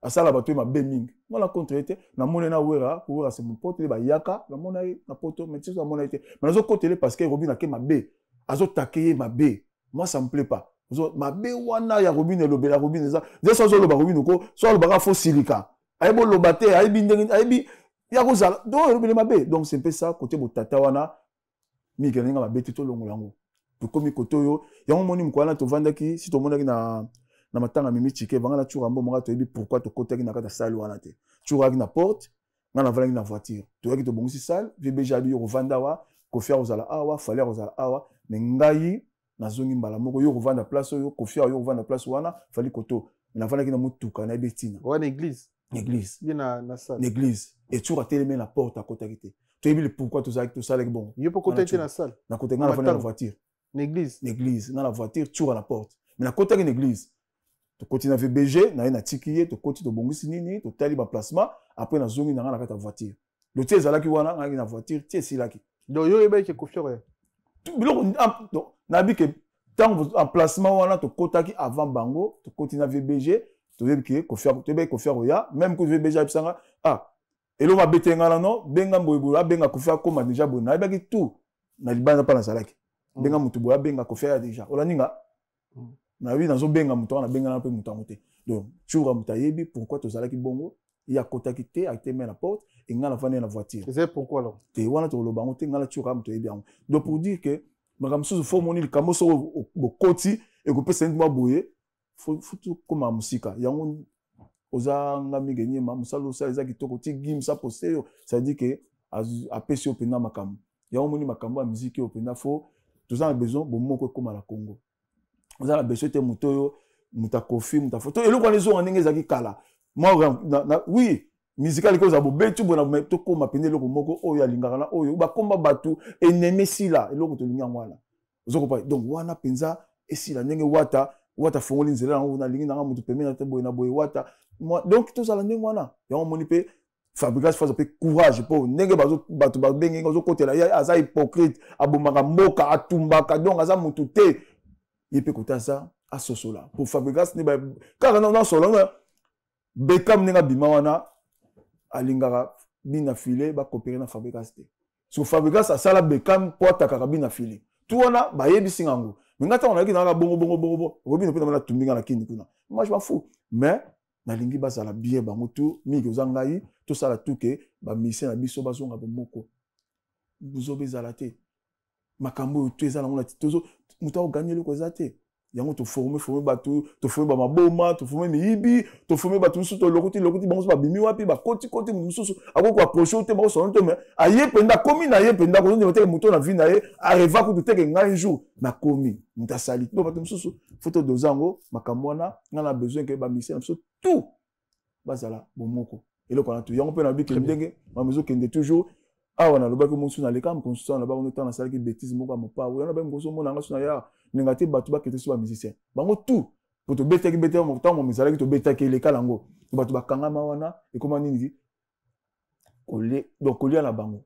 asala bato ma beming moi contre été na mona na wera pour wera c'est mon pote le ba yaka na mona na poto mais tu sais mona été mais ozo côté parce que Robino ke ma be azo taquer ma be moi ça me plaît pas ma be wana ya Robino lobela Robino ça déjà so loba Robino ko so loba fo silika ayebo lobate ayebi ndenge ayebi ya kozala donc lobela ma be donc c'est un peu ça côté botata wana mi kelinga ma be tito longolango to komi kotoyo ya moni mkwana to vandaki si to monaki na matanga mimi chike banga na chura mbongo to yebi pourquoi to kotaki na kata salle wana te chura ki na porte na valaki na voiture to yaki to bongisi salle VBJ bi yo vanda wa kofia ozala awa fallait ozala awa mais ngai nazongi mbala moko yo vanda place yo kofia yo vanda place wana fali koto na valaki na mutuka na betina wana église bien na salle l'église et tu as télé la porte à côté tu as vu pourquoi tu as tout ça avec bon yo peut côté na salle na côté na la voiture l'église dans la voiture tu as la porte mais na côté une église tu continues à VBG na tikiye tu continues de bongisi nini tu tali ba placement après na zongi na la voiture le tie ezala ki wana na voiture tie silaki donc yo ebe ke confiance donc na bi que tant emplacement wana tu kotaki avant bango tu continues à VBG tu veux que confiance ya même que VBG absanga elo ma betenga na no benga mboyebola benga kofia koma déjà bon na baki tout na libana pa na salaki benga mutu boya benga kofia déjà olaninga na wi nazo benga mutu na benga na pe mutu amote donc chura mutayebi pourquoi to salaki bongo ya kotaki te a te mettre la porte et ngala fane na voiture c'est pourquoi là te wana to lobango te ngala chura mutayebi donc pour dire que makamso fo moni le kamoso bokoti et ko pesa ndima boye faut comme musika yango oza ngami gagner ma musalo ça ezaki toko ti gim ça poster ça dit que a pesi opena makam yango moni makambo ya musique opena fo tous en besoin bon moko comme la Congo vous avez besoin de mutoyo muta kofi muta photo et le quoi les ont ndenge ezaki kala moi oui musical ko za bo betu bona to ko mapene le moko oyo alingaka na oyo ba komba batu ennemi sila et le ko to linga ngwana ozoko pa donc wana penza esila ndenge wata fongoli nzela na na lingi na mutu pemena te boye na boye wata donc tout ça la ndenge wana yango moni pe Fabregas faut pe courage pour ndenge batu ba bengi ngozo kotela ya aza hypocrite abomaka mboka atumbaka donc aza mutu te yepe kota ça a sosola pour Fabregas ne ba kaka na solo na Beckham nenga bima wana alingaka bina filé ba coopérer na Fabregas te so Fabregas asala Beckham porta kaka bina filé tout wana ba yebisi ngango mais ngata on a ki na bongo Robin peut na tumbinga na kini kuna moi je m'en fous mais na lingi bazala bien bango tout mi ko zangai tout ça la tout que ba mission na biso bazonga bomoko buzo bezala te makambo to ezala ngona tozo muta gagner le ko zate yango to former batu to former ba maboma to former miyibi to former batu musu to lokoti bango ba bimi wapi ba koti musu akoko approcher te ba so mais aye penda komi na ye penda ko nde te muto na vie na ye arriva ko te ke ngai jour na komi muta sali to batu musu photo dozango makambo na ngana besoin que ba mission musu tout bazala bomoko et le ko na to yango pe na bi ke ndenge ma mezo kende toujours wana loba ko musu na leka mkonsultant na ba on temps na sala ki bêtise moko mo pa wana ba ngoso mona nga suna ya nengati batu ba kete so ba musicien bango tout pour te bêter qui bêter mon temps mon misala qui te bêter qui les kalango tu vas kanga mawana et comment nini donc coller à la bango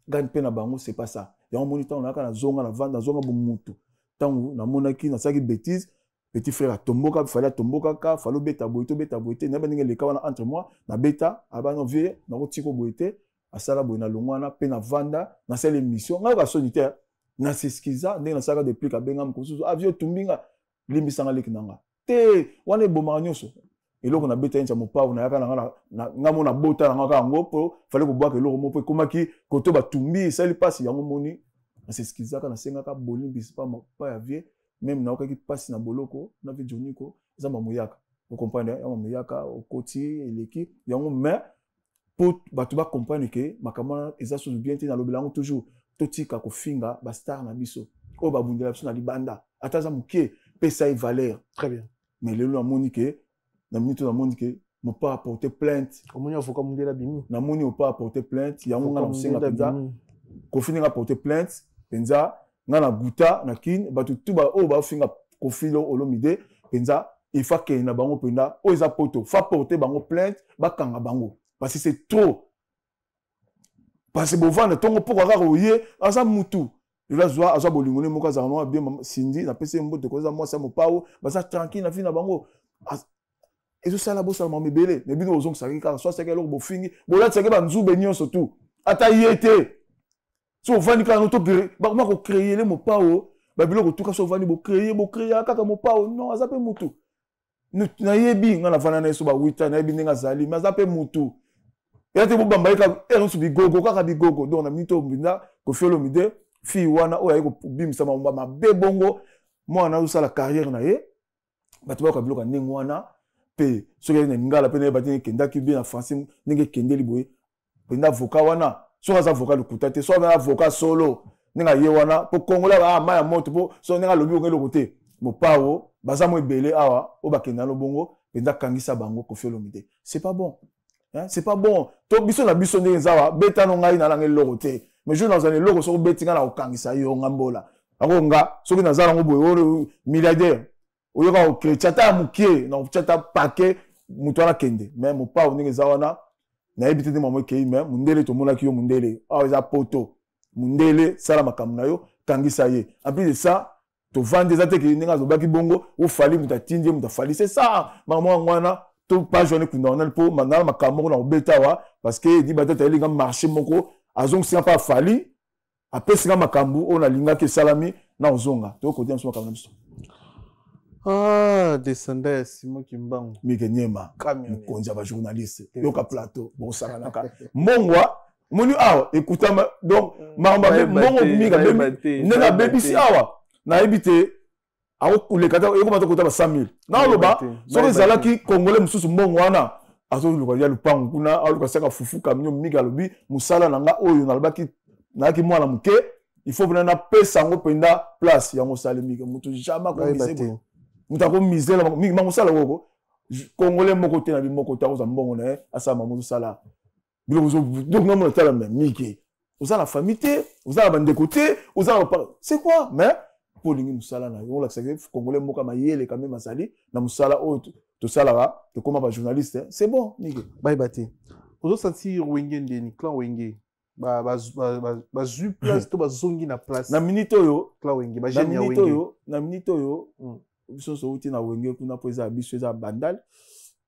gagne peine à bango c'est pas ça il y a un moniteur on a quand zonga la vente zonga bomutu tango na monaki na saki bêtise petit frère a tomboka fallait tomboka ka fallait beta boité na baninga les kawana entre moi na beta abano vie na rotiko boité asala boina longwana pe na vanda na sala émission nga ka solitaire na seskiza ndenge na saka depuis ka benga mkususu avio tumbinga limbisanga lekinanga te wana bomaka nyonso eloko na beta ncha mopavu na yaka na ngamo na bota na ngaka ngo po fallait ko boaka eloko mo po komaki koto batumbi sali pasi yango moni na seskiza ka na senga ka bolimbisi pa ya vie même na okaki pasi na boloko na vie joniko za mamoyaka vous comprenez ya mamoyaka okoti eleki yango mais pour batu ba comprendre que makamana eza so bien te na lobelango toujours totika ko finga ba star na biso o ba bundela biso na libanda ataza muke pesa y valeur très bien mais le monique na minute na monique mo pas apporter plainte omoni avocat mundela bimi na moni o pas apporter plainte yango nga na senga penza ko finga apporter plainte penza nga na guta na kin batu tuba o ba finga ko filo olomide penza il faut que na bango penda o eza poto fa porter bango plainte ba kanga bango parce que c'est trop parce que bon vendre tongo pourquoi ka oye asa mutu il va zoa asa bolingone moka za no bien sindi na pese mbote ko za moi ça mo pao ba ça tranquille na fina bango ezo sala bo sala mebele mais bino ozong saki ka so saki eloko bo fingi bo la tseke ba nzube nyonso tout ata yete so vandi ka no to ba ko créer le mo pao ba biloko tout ka so vandi bo créer kaka mo pao non asa pe mutu na yebi nga na vana na so ba wita na yebi nga zali mais asa pe mutu et te bamba ka eronsu bigogo kaka bigogo donc na mito mbinda ko felo mide fi wana o yako bimisa ma bebongo moi na usala carrière na ye batu ba ko bloka ndenge wana pe soki na ngala pe na batini kenda ki bien en français ndenge kendeli boye pe na avocat wana so za avocat lukuta te so na avocat solo ninga ye wana po kongola ba ma ya moto po so ninga lobi ngelo kote mo pawo baza mo ebele awa o bakenda lo bongo pe nda kangisa bango ko felo mide c'est pas bon. Hein? C'est pas bon. To biso na biso ndenge zawa beta no ngai na lange loko te. Mais je dans un loko so betinga na okangisa yo ngambola. Ako nga soki na zala ngo boyo milliardaire. Oyo ka okechata mukie na ochata paquet mutwana kende. Mais mo pa ndenge zawa na ebite de mamo kei mais mundele to mona ki yo mundele. Ah eza poto. Mundele sala makamna yo kangisa ye. En plus de ça to vendre des attaques ndenge zo baki bongo ou fali mutatindi mutafali. C'est ça. Maman ngwana tout pas journée qu'on a pour maintenant ma caméra na obetawa parce que dit batata elinga marché moko azong si pas fali après singa makambu on a linga ke salami na ozonga to ko dia so makambu biso descendant Simon Kimbangu mike nyema konja ba journaliste yo ka plateau bon sala naka mongwa moni awa écoutama donc mamba mongo mika nena baby si awa na ebité ako le kata eko mata kota ba 100,000 na loba so ezala ki congolais mususu mbongo wana azo luka ya lupangu kuna aluka saka fufu kamnyo mika lobi musala nanga oyo na lobaki na ki mwana muke il faut venir na pesa ngo penda place ya musala mika mutu jamais ko misebo muta ko misela mika musala woko congolais moko te na bi moko ta ko mbongo na asa mamutu sala bilo zo donc ngamo tala miki uzala famille te uzala bande côté uzala c'est quoi mais pour lingi musala na yo la sake congolais moka mayele quand même asali na musala o to sala to comme ba journaliste c'est bon nige bye bati ozo sentir wenge ndeni clan wenge ba zu place to ba zongi na place na minute oyo clan wenge ba jeune ya wenge na minute oyo biso so uti na wenge kuna po eza biso eza bandal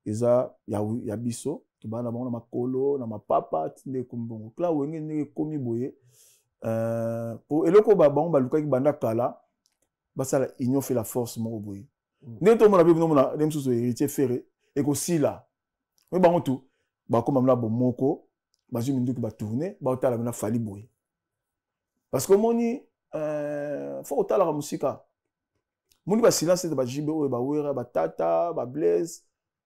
eza ya biso to bana bango na makolo na mapapa tinde kumbongo clan wenge ndenge komi boye pour eloko ba bango ba lukaki banda kala basala union fait la force moko boye ndenge to mona be mona dem susu héritier ferré et ko sila mais bango tout ba koma mla bo moko ba jumi nduki ba tourner ba otala na fali boye parce que moni faut otala ka musika moni ba silence de ba jibe o ba wera ba tata ba blaze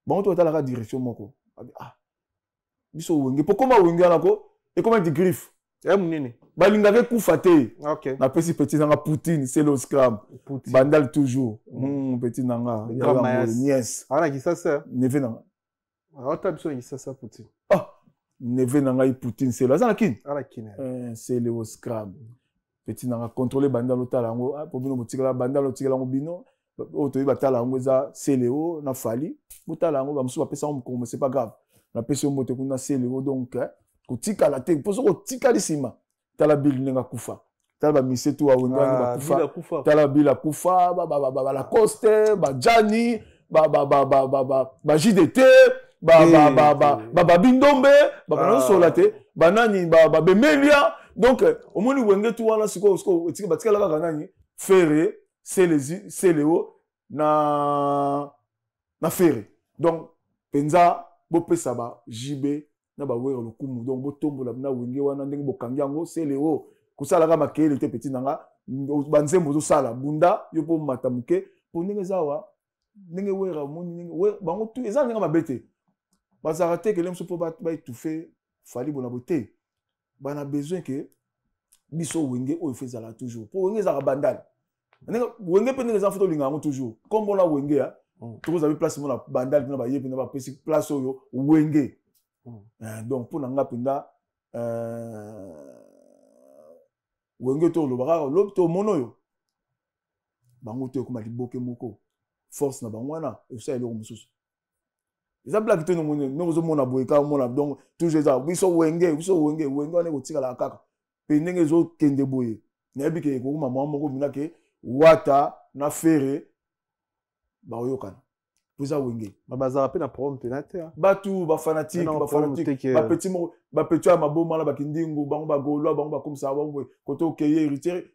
bango to otala ka direction moko biso wenge pokoma wenge anako et comment dit griffe munene balingaka kufa te OK na pesi petit nanga Poutine c'est le scram bandal toujours petit nanga nièce ana kisasa neve nanga ata biso kisasa Poutine neve nanga Poutine c'est là ça kin ana kin c'est le scram petit nanga contrôler bandal otala ngo pour bino botikala bandal otikala ngo bino otoyi batala yango eza Seleo na Fali botala yango bamusu bapesa yango mokongo c'est pas grave napesi yo mbote kuna Seleo donc kotikala te mpo soki otikali nsima tala bili ndenge akufa tala bamise tu awengi wange bakufa tala bili akufa balacoste bajani bajdt babindombe bakanazosola te banani babemelia donc omoni wenge tu wana sikoyo batikala kaka nani Fere Seleo na Fere donc penza bopesa ba jibe na ba wero lokumu donc botombola na wenge wana ndenge bokangi yango Seleo kusala ka makele te petit nanga banzembo zo sala bunda yo po mata muke po ndenge zawa ndenge wera moni ndenge bango tu eza ndenge mabete bazara te que lemso po ba étouffer fali bona bote bana besoin que biso wenge o fezala toujours po wenge za bandal wenge pe ndenge za foto linga ngo toujours comme on la wenge ya tout vous avez place mon bandal na ba yebi na ba pesi place oyo wenge donc pour nanga pinda wenge to lo bara lo to mono yo bango te ko maliboke moko force na bango wana e ça ele ko mususu eza blague te no mono no zo mona boyeka mona donc toujours ça biso wenge wana ko tikala kaka pe ndenge zo kende boye na yebi ke ko mama moko mina ke wata na Fere ba oyokana poza wenge bazara pe na problème penate batu ba fanatique ba petit ya maboma la bakindingu bango ba golwa bango ba comme ça bango koto okeye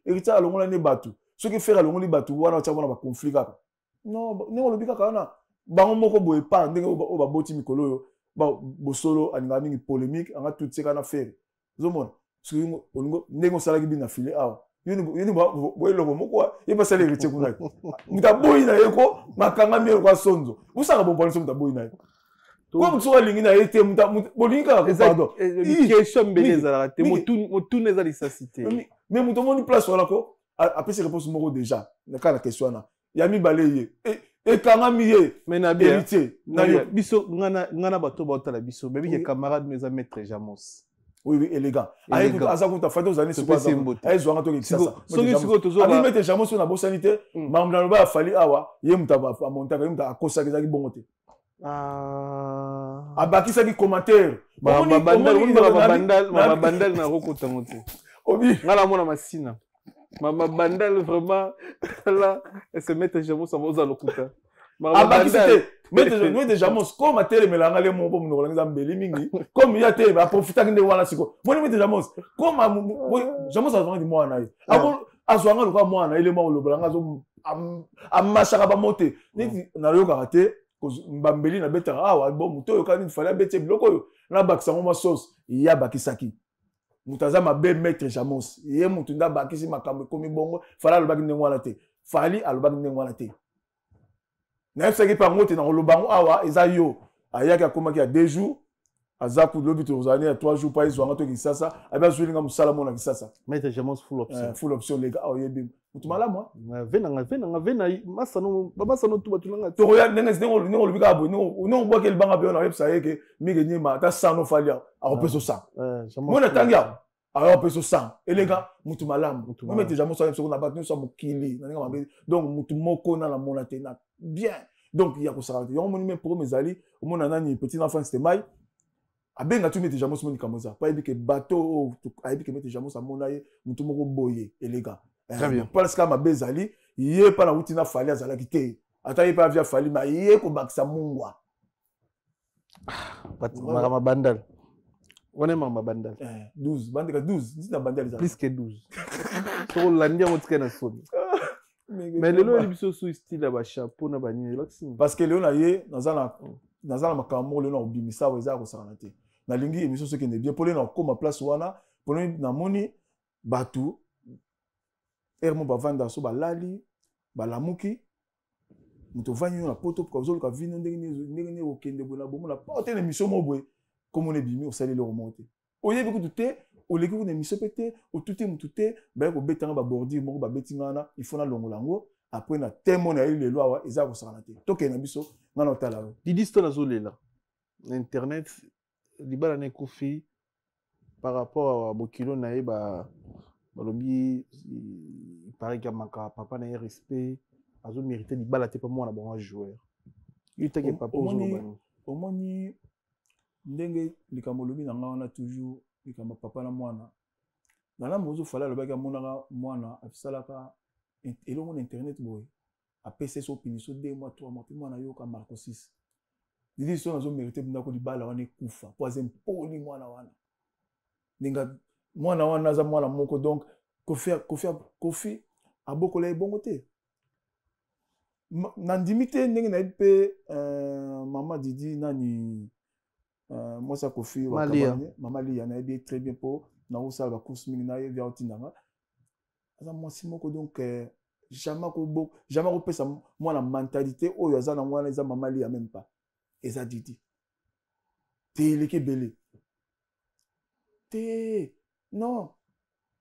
héritier alongola ne batu soki Fere alongoli batu wana cha wana ba conflit kaka non ne olobika kana bango moko boye pa ndenge o ba boti mikolo yo ba bosolo aninga mingi polémique anga tout seka na Fere zomona soki olingo ndenge sala ki bina filé awa yini boye lobo moko yeba sala héritier kuna mutaboyi na yeko makanga miyo kwa sonzo usanga bompani so mutaboyi na yeko kwa mutsoka lingi na yete bolinga pardon question mbeleza la te motu neza lisasité mais mutomoni place wala ko apesi réponse moko déjà na kala question na yami balaye et kanga miye mais na bien héritier na yo biso ngana bato baotala biso bebi ke camarade meza maître Jamos oui élégant aza kuta fata ozani sikoa aizo anga toki sasa abi mete Jamos na bosanité mamna loba fali awa ye mutaba amontaka ye muta akosa kezaki bongo te abakisa ki commentaire babandal na rokota ngote obi ngala mona masina Mama bandal vraiment là se mettre Jamos à moza lokuta mais déjà mon comme télé melanga le mon pomme ngolanga mbeli mingi comme ya te ba profita kinde wana siko moni mais déjà mon comme Jamos a vraiment dit moi na ako azwanga lokwa mwana ile mo lobolanga zo amashaka ba mote ni na yo karate mbambeli na betara awa bon muto yo kani fallait bete bloko yo na bakisa ngoma sauce ya bakisaki mutaza mabe maître Jamos ye mutu nda bakisi makambo komi bongo fala alobaki ndenge wana te fali alobaki ndenge wana te na yebisaki mpe yango te na kolobango awa eza yo ayaki akomaki ya 2 jours aza kulobi tozalani ya 3 jours pa ezwanga to kisasa abi azwilinga mosala mona kisasa maître Jamos full option lega awa oyebi mutu malamu vena masano tu batulanga tokoya ndenge olobi kaka boye ndenge obwaki libanga mpe ona oyebisa ye ke mingi nyima ata sang ofali awa akopeso sang mona ntangi awa akopeso sang elega mutu malamu maître Jamos ayebisa kuna bato nyonso ya mokili na ndenge mabe donc mutu moko na mona te na bien donc il y a ko sarate yo moni même pour mes ali au mona nani petit enfant c'était mai abenga tu maître Jamos moni kamoza pas ebi ke bateau ebi ke maître Jamos amona ye mutu moko boye elega très bien parce que ma bezali ye pa na utina fali azala kite ata ye pa via fali ma ye ko bakisa mungwa mama bandal on est mama bandal 12 bandika 12 dit na bandal plus que 12 so landia motika na soni mais lelo libiso sous style ya ba chapeau na ba nyela parce que lelo na ye nazala makambo lelo na obimisa weza ko sakana te na lingi émission ce qui ne bien pour na koma place wana pour na moni batu ermo bavanda so balali balamuki muto vanyo na poto ko zoluka vino ndenge okende bona bomo na porte na émission mobwe comme on est bimi au salé le remonter oyebi ko tuté oleki kuna émission pété otuté mututé ba ko betanga ba bordi moko ba betingana il faut na longolango après na témoin na ile lelo awa eza ko sakana te toke na biso ngana otala didisto na zolela internet libala na kofi par rapport à bokilo na yeba balobi il paraît que maka papa na respect azo mérité libala te pa mwana bango joueur. Il t'a que papa omoni ndenge likambo lobi na nga wana toujours likambo papa na mwana. Na la mozo fala lobaki amonaka mwana afisalaka elongo na internet boy. Apese so pini so 2 mois 3 mois puis mwana yoka Marco 6. Didi so nazo mérité bindako libala wana ekufa. Poison poli mwana wana. Ninga mwana wana za mwana moko donc kofi abokola ebongo te. Nandimite ndenge na pe maman Didi nani moi ça Kofi maman Lia na bien très bien pour na osala ba course mingi na via otindanga. Asa moi simoko donc jamais ko pesa moi la mentalité oyo aza na mwana eza maman Lia même pas. Eza Didi. Te leke belé. Te non.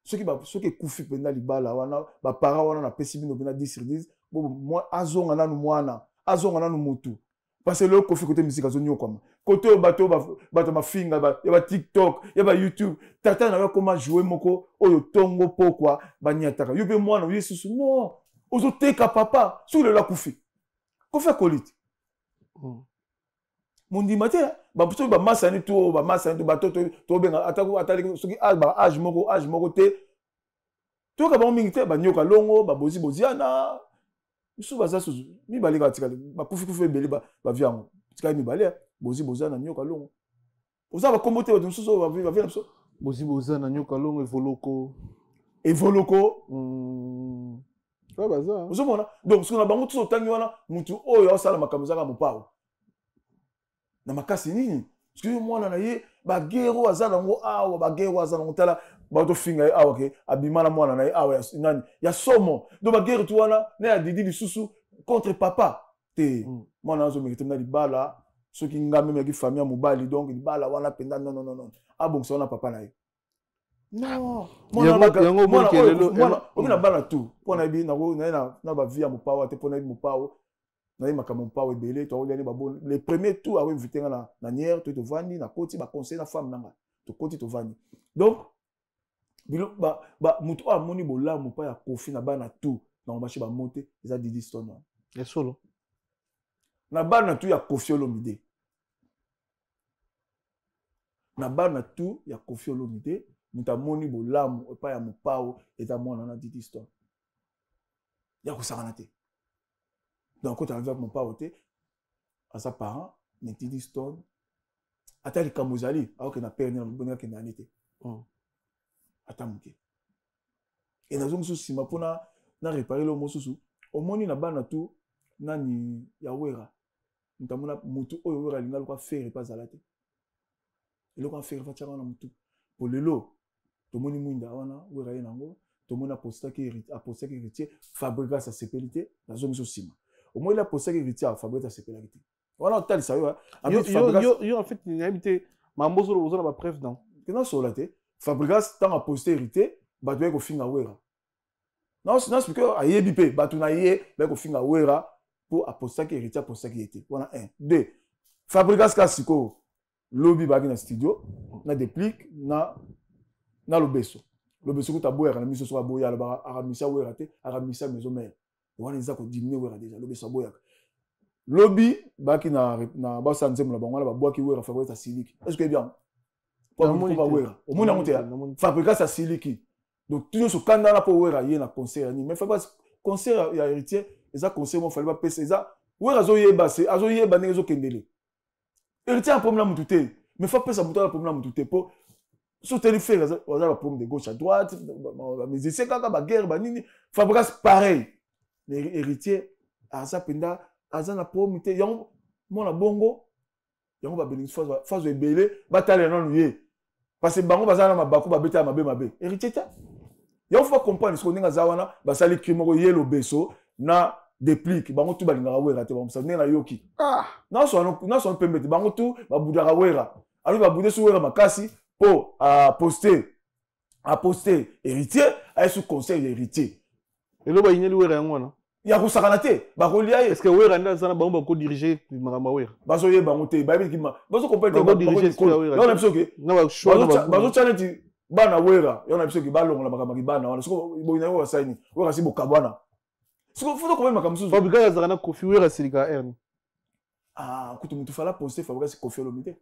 Ceux qui Kofi penda libala wana ba para wana na pesi bino bina 10 sur 10 moi azonga na mwana azonga na mutu parce que le Kofi côté musique azonyo comme côté bato ma finga ya ba TikTok ya ba YouTube tata na comment jouer moko oyo tongo pokwa banyataka yo pe mwana yesu non ozo teka papa sur le la Kofi kolite mundi mate ba puto ba masani to bato to benga atali soki age moko te to ka ba mingi te ba nyoka longo ba boziana Misu baza suzu mi balika tikali ba kufi beli ba viango tikali mi balé boziana na nyoka longo oza ba kombote ba mususu ba via so boziana na nyoka longo evoloko ça baza ozomona donc ce qu'on a bango tout tangi wana mutu oyo osala makambo zaka mopao na makasi nini parce que mwana na ye ba gero azala ngo awa ba gero azala ngo tala ba to finga awa ke abimana mwana na ye awa nani ya somo do ba gero tu wana na ya Didi lisusu contre papa te mwana azo mérite na libala soki ngame me ki famille mobali donc libala wana penda non bon ça na papa na ye non mwana obina bala tu pona bi na ba vie mopawa te pona bi mopawa na makambo mpawe belé to oliani babon les premiers tours awe invité na nière to vandi na koti ba conseil na femme nanga to koti to vandi donc bilo ba mutu amoni bolamu pa ya Kofi na bana tout na bashi ba monter eza Didi Stone et solo na bana tout ya Kofi Olomide na bana tout ya Kofi Olomide mutu amoni bolamu pa ya mopao eza mwana na Didi Stone ya kusakana te. Donc, quand tu arrives à mon père, à sa parent, mais Didi Stone, à tel Kamuzali, alors qu'il n'a pas perdu dans le qu'il n'a été. Attends, et dans un souci, ma pona, n'a réparé le mot sous. Au moins, il n'a pas tout, n'a ni yawera. Nous avons mutu, oh, yawera, il n'a pas fait, pas à la tête. Il n'a pas fait, pas à la mutu. Pour le lot, tout le monde est mouinda, ouera, yango, tout le monde a posté qui héritier, Fabrica sa sépélité, dans un souci. Au moins, il a posé héritier à Fabrica sa sépélité. Voilà, tu as dit ça, yo, en fait, il a habité, ma mozo, on a preuve, non? Non, sur la tête. Fabrica, tant à poster héritier, bah, tu es au fin à ouera. Non, c'est que, à yébipé, bah, tu n'as yé, bah, au fin à ouera, pour apposter héritier, apposter qui était. Voilà, 1. 2. Fabrica, c'est quoi? Lobby, bah, dans le studio, na déplique, na l'obeso. L'obeso, tu as beau, la mise sur la boya, la aramisa ouera, aramisa maison mère. Wana eza ko diminuer wera déjà lobi sa boya lobi baki na ba sanzemo na bango na ba boaki wera Fabrica siliki est-ce que bien pour ba wera au monde monter Fabrica sa siliki donc tout ce kanda na po wera yé na concert ni mais Fabrica concert ya héritier eza concert mo fallait ba pesa eza wera zo yeba se azo yeba ndenge zo kendele héritier a problème mutu te mais faut pesa mutu na problème mutu te po soutenir faire on a problème de gauche à droite mais c'est kaka ba guerre ba nini Fabrica pareil. Les héritiers, Aza Penda, Aza na promité, Yang, mon bongo, Yang va bénir, phase de belé, bataille non lié. Parce que Bango Bazana ma bako, babeta ma bé. Héritier, Yang faut comprendre ce qu'on est à Zawana, Basali Krimo, Yelo Beso, na déplique, Bango tout balinga wera, te bon, ça n'est la yoki. Non, son permettre, Bango tout, Baboudara wera. Alors, Baboudé sous wera makasi, pour poster, héritier, à sous conseil héritier. Et là, il y a wera ngwana. Ya ko sakana te ba ko liaye est-ce que wera nda sana ba ko diriger makamba wera ba so ye ba ngote ba bi kima ba so comprendre ba diriger wera yo na biso ke na ba choix ba so challenge bana wera yo na biso ke ba longola makamba ki bana wana so bo ina yo saini wera si bo kabwana faut quand même comme Fabrica azana Kofi Wera Silika Erne. Ah, quand tu fais la poster Fabrica c'est Kofi Olomide.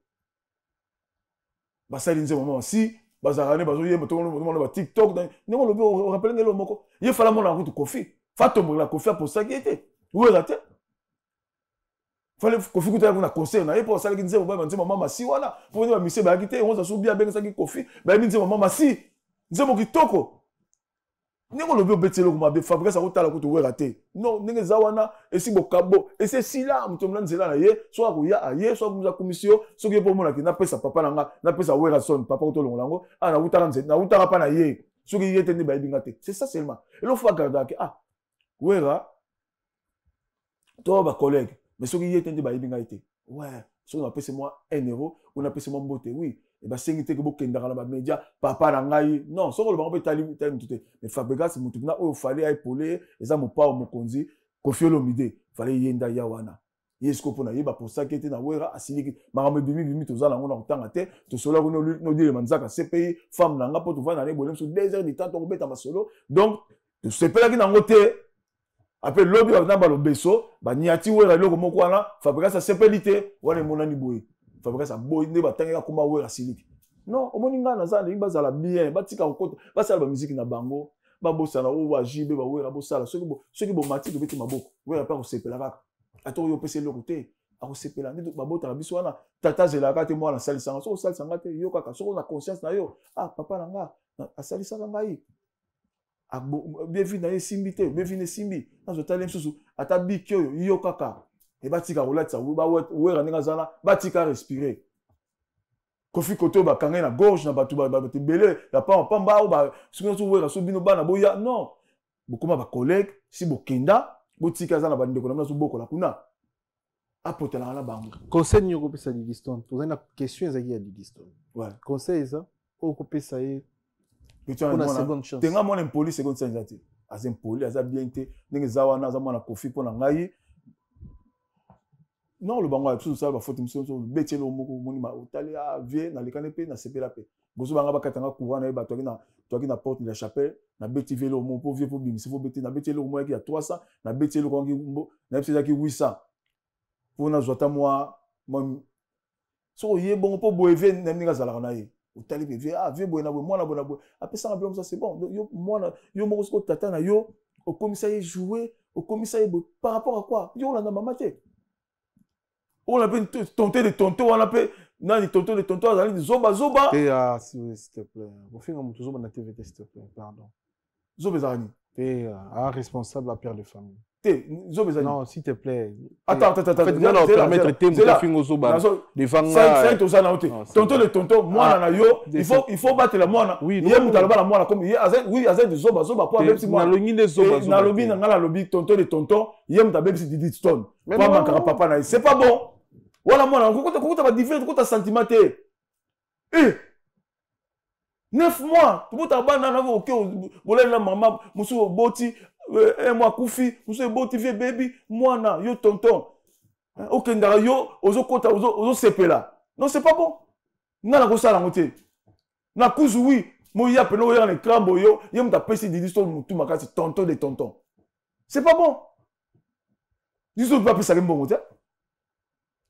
Bah ça linze moment si bazarane bazo yé moto mo ba TikTok ni on le rappelle ngelo moko. Il fallait mon la route Kofi. Fa tomber la Kofi pour ça qui était. Où est la tête? Fallait Kofi kuta na conseil na pour ça qui disait ba nzema mama si wana pour ni ba mise ba kité on ça sou bien ça qui Kofi ba mi nzema mama si nzema kitoko. Ningo lobi obetelo ko mabe Fabrica sa kotala ko to wera te non ninge zawana esi bokabo esi sila mutomla nzela na ye so akuya aye so kumza komisio so ke po mona ki na pesa papa nanga na pesa wera son papa ko to longolango na utaka nzela na utaka pa na ye so ki yete ndi ba ibinga te c'est ça seulement et lo faut garder que ah wera to ba collègue mais so ki yete ndi ba ibinga te ouais so na pesa moi 1 euro ou na pesa moi mbote oui et bah c'est que beaucoup kendara na ba média papa na ngai non so ko ba ko tali tout mais Fabrica c'est mutu na o fallait épauler eza mo pa mo konzi Kofi Olomide fallait yenda ya wana yesko pona yeba pour ça qui était na wera asili makambo bimi to zala ngona kutanga te to solo ko no dire manzaka CPI femme na nga po to vana ne bolem so 2 heures de temps to ko beta masolo donc to sepela ki na ngote après lobby na ba lo beso ba niati wera loko moko wana Fabrica sa sepelité wana monani boy Fabrica sa boy ne batanga kuma wera siliki non omoni nga na zala imba zala bien batika kokota basala ba musique na bango ba bosana o wa jibe ba wera bosala soki bo mati to beti maboko wera pa ko sepela kaka ato yo pese loko te ako sepela ndi ba bota na biso wana tata zela kate mwana salisanga so salisanga te yo kaka so na conscience na yo ah papa na nga asalisaka ngai agbo bevi na simbi te bevi ne simbi na zo talem susu ata bikyo yo kaka et batika rolatsa ba wera ninga zala batika respirer Kofi koto ba kangé na gorge na batu ba belé la pamba ou ba soki wera so bino bana boya non bokoma ba collègue si bokenda botika za na bandeko na so bokola kuna apotela na bango Conseil nyoko pesa di distance to na question ezaki ya di distance ouais conseil ça o ko pesa ye pour la seconde chance tenga mona impoli seconde chance ati azem poli aza bien te ndenge za wana za mona Kofi pona ngai non le bango absolu ça ba faute mission so betelo moko moni ma otali a vie na lekane pe na sepela pe bozo banga bakatanga courant na ba toki na porte de la chapelle na beti velo mo po vie po bimisi fo beti na betelo mo yaki ya 300 na betelo ko ngi na beti yaki 800 pour na zota moi so ye bon po boeve na minga zala na ye otali pe vie ah vie boena bo mwana bona bo apesa na blom ça c'est bon yo mwana yo mo ko tata na yo au commissariat jouer au commissariat par rapport à quoi yo la na mama te on appelle tonté de tonton on appelle nani tonton de tonton azali zoba et s'il te plaît on fait un zoba na TV s'il te plaît pardon zoba zani et responsable à père de famille zoba zani non s'il te plaît attends non permettre tempo fingo zoba devant ça to ça na hote tonton de tonton moi na yo il faut battre la moi oui il y a mutalaba la moi comme il oui azali de zoba pour même si moi na longi de zoba na lobi na ngala lobi tonton de tonton il y a mutabeb si Didi Stone pas manquera papa na c'est pas bon voilà moi on va différer on sentiment eh 9 mois tout le monde a OK bolé la maman musu boti un mois kufi musu boti vie baby moi na yo tonton OK ndara yo ozo kota ozo sepela non c'est pas bon na ko sala ngote na kuzu oui mo ya peno ya na crambo yo yem ta pesi Didi Stone mutu makasi tonton de tonton c'est pas bon Didi Stone pas pesa mbongo te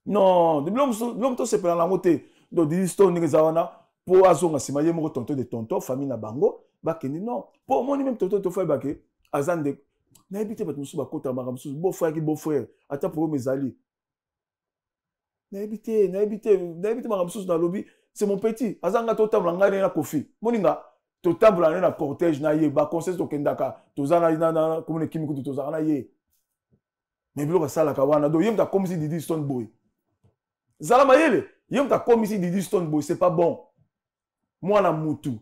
non de l'homme to sepela na ngote do Didi Stone ni zawana pour azonga sima ye moko tonton de tonton famille na bango ba kendi non pour moi même tonton to fa ba ke azande na ebité bat musu ba kota ba musu beau frère ata pour mes alliés na ebité ba musu na lobby c'est mon petit azanga to table ngane na Kofi moninga to table na cortège na ye ba conseil to kendaka to zana na comme kimiko to zana ye mais bilo ka sala ka wana do yem ta comme si Didi Stone boy zala mayele yem ta comme si Didi Stone boy c'est pas bon moi na mutu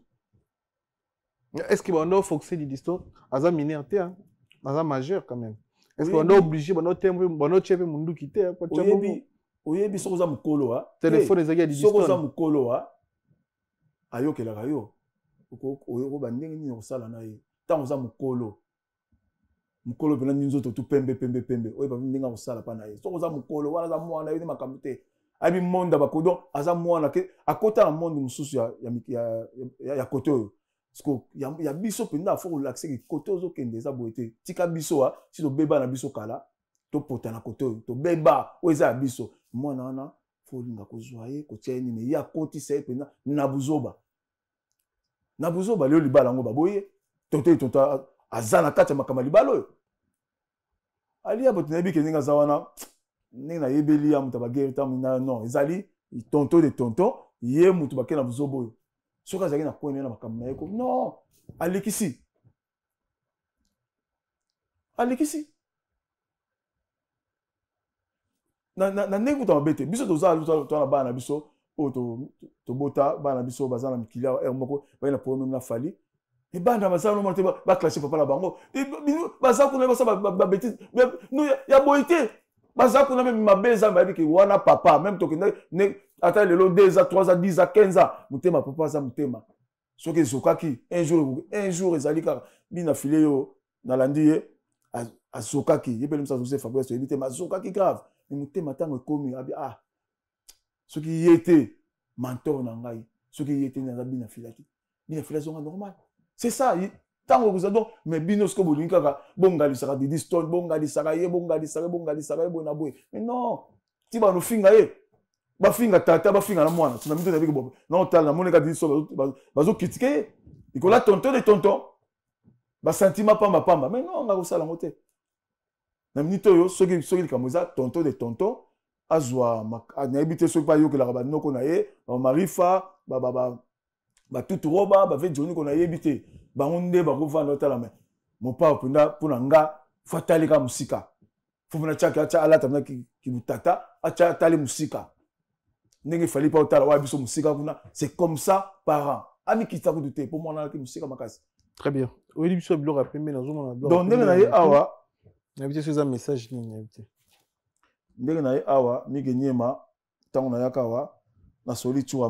est-ce que on doit focuser Didi Stone aza minorité hein aza majeur quand même est-ce qu'on est obligé on doit cheve mundu kité oyebi sokoza mukolo ha téléphone ezaki Didi Stone sokoza mukolo ha ayokela kayo ko bandenge ni osala na ye tango za mukolo pena nzoto tu pembe oyeba ndinga osala pa na ye sokoza mukolo wana za mwana yo ni makambo te abi monda bakodo aza mwana ke akota na monde mususu ya koto parce que ya biso penda faut relaxer que côté ozokende eza boye te tika biso si tobeba na biso kala topota na côté oyo tobeba oyo eza ya biso mwana wana faut linga kozwa ye kotia ye nini ye akotisa ye penda na buzoba leo libala yango baboye tonto aza na kati ya makambo libala oyo alia boto nayebi ke ndenge aza wana ndenge nayebeli ya moto bagere ntango non ezali tonto de tonto ye moto bake na buzoba oyo soki azalaki na koyene na makambo na ye ko non alekisi na ndenge kuta mabe te biso toza na bana na biso oyo tobota bana na biso baza na mikili awa moko baye na problème na fali ebanda baza no monte baklasse papa na bango baza kuna basa babetise ya boye te baza kuna même mabeza bayebi ke wana papa même tokende ata lelo 2 ans 3 ans 10 ans 15 ans mutema papa za mutema soki ezokaki un jour ezali kaka bina file yo nalandi ye azokaki ye pele msa Joseph Fabrice yebi te mazokaki grave mais mutema tango ekomi abi soki yete mentor na ngai soki yete na bina filati zonga normal c'est ça tango vous donc mais bino sko bolingi kaka bongali saka Didi Stone bongali saka ye bona boy mais non ti ba no finga ye ba finga tata ba finga na mwana tuna mito na biki bobo non tal na moneka Didi Stone bazo critiquer ikola tonton de tonton ba sentiment pamba mais non nga ko sala ngote na minito yo soki kamoza tonton de tonton azwa na ebité soki pa yo ke la ba noko na ye ba marifa ba tout roba ba ve joni ko na yebité ba onde ba ko vanda tala mais mon papa puna nga fatali ka musika fufuna chaka cha alata na ki butata acha tali musika ndenge fali pa otala wa biso musika kuna c'est comme ça parents ami kita ko douter pour moi na ki musika makasi très bien oui biso blog a pembe na zoma na blog donc ndenge na ye awa na bité sur un message ni na bité ndenge na ye awa mige nyema tango na yakawa na soli chura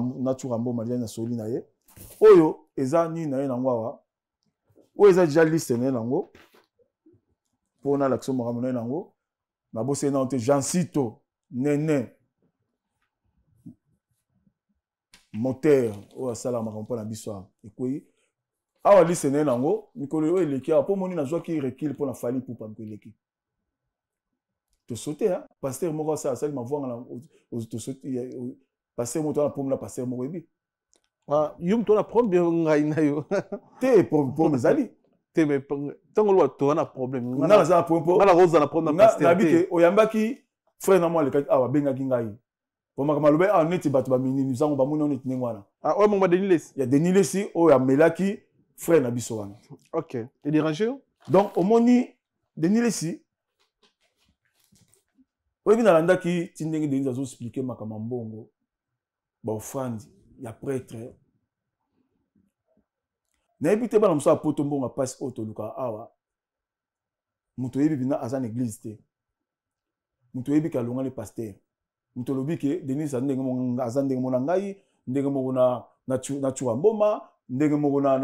mboma na soli na ye oyo eza ni na ye nango awa oyo eza déjà liste na ye nango mpona l'action makambo na ye nango nabose na te Jancito Nene moteur oyo asala makambo mpona biso awa ekwei awa liste na ye nango mikolo oyo eleki awa mpo moni nazwaki recule mpona fali pupa miko eleki tosote paster moko asali mavwanga na tosote paster moko tona pomona paster moko ebi yum to na problème ngai na yo te problème ezali te mais tango lo to na problème ngala za problème ngala roza na problème na pasteur na bike oyambaki frère na moi le kati awa bengaki ngai po makama lobe neti bato ba minini zango ba mona neti ngwana o mo Denis Lesi ya Denis Lesi oyo amelaki frère na biso wana OK et déranger donc omoni Denis Lesi oyo binalandaki tindenge Denis azo expliquer makama mbongo ba offrande ya prêtre na ebité bana musa poto mbonga passe auto luka awa muto yebi bina azan église te muto yebi ka longa le pasteur muto lobi ke Denis ndenge mo azan ndenge mo na ngai ndenge mo na chura mboma ndenge mo na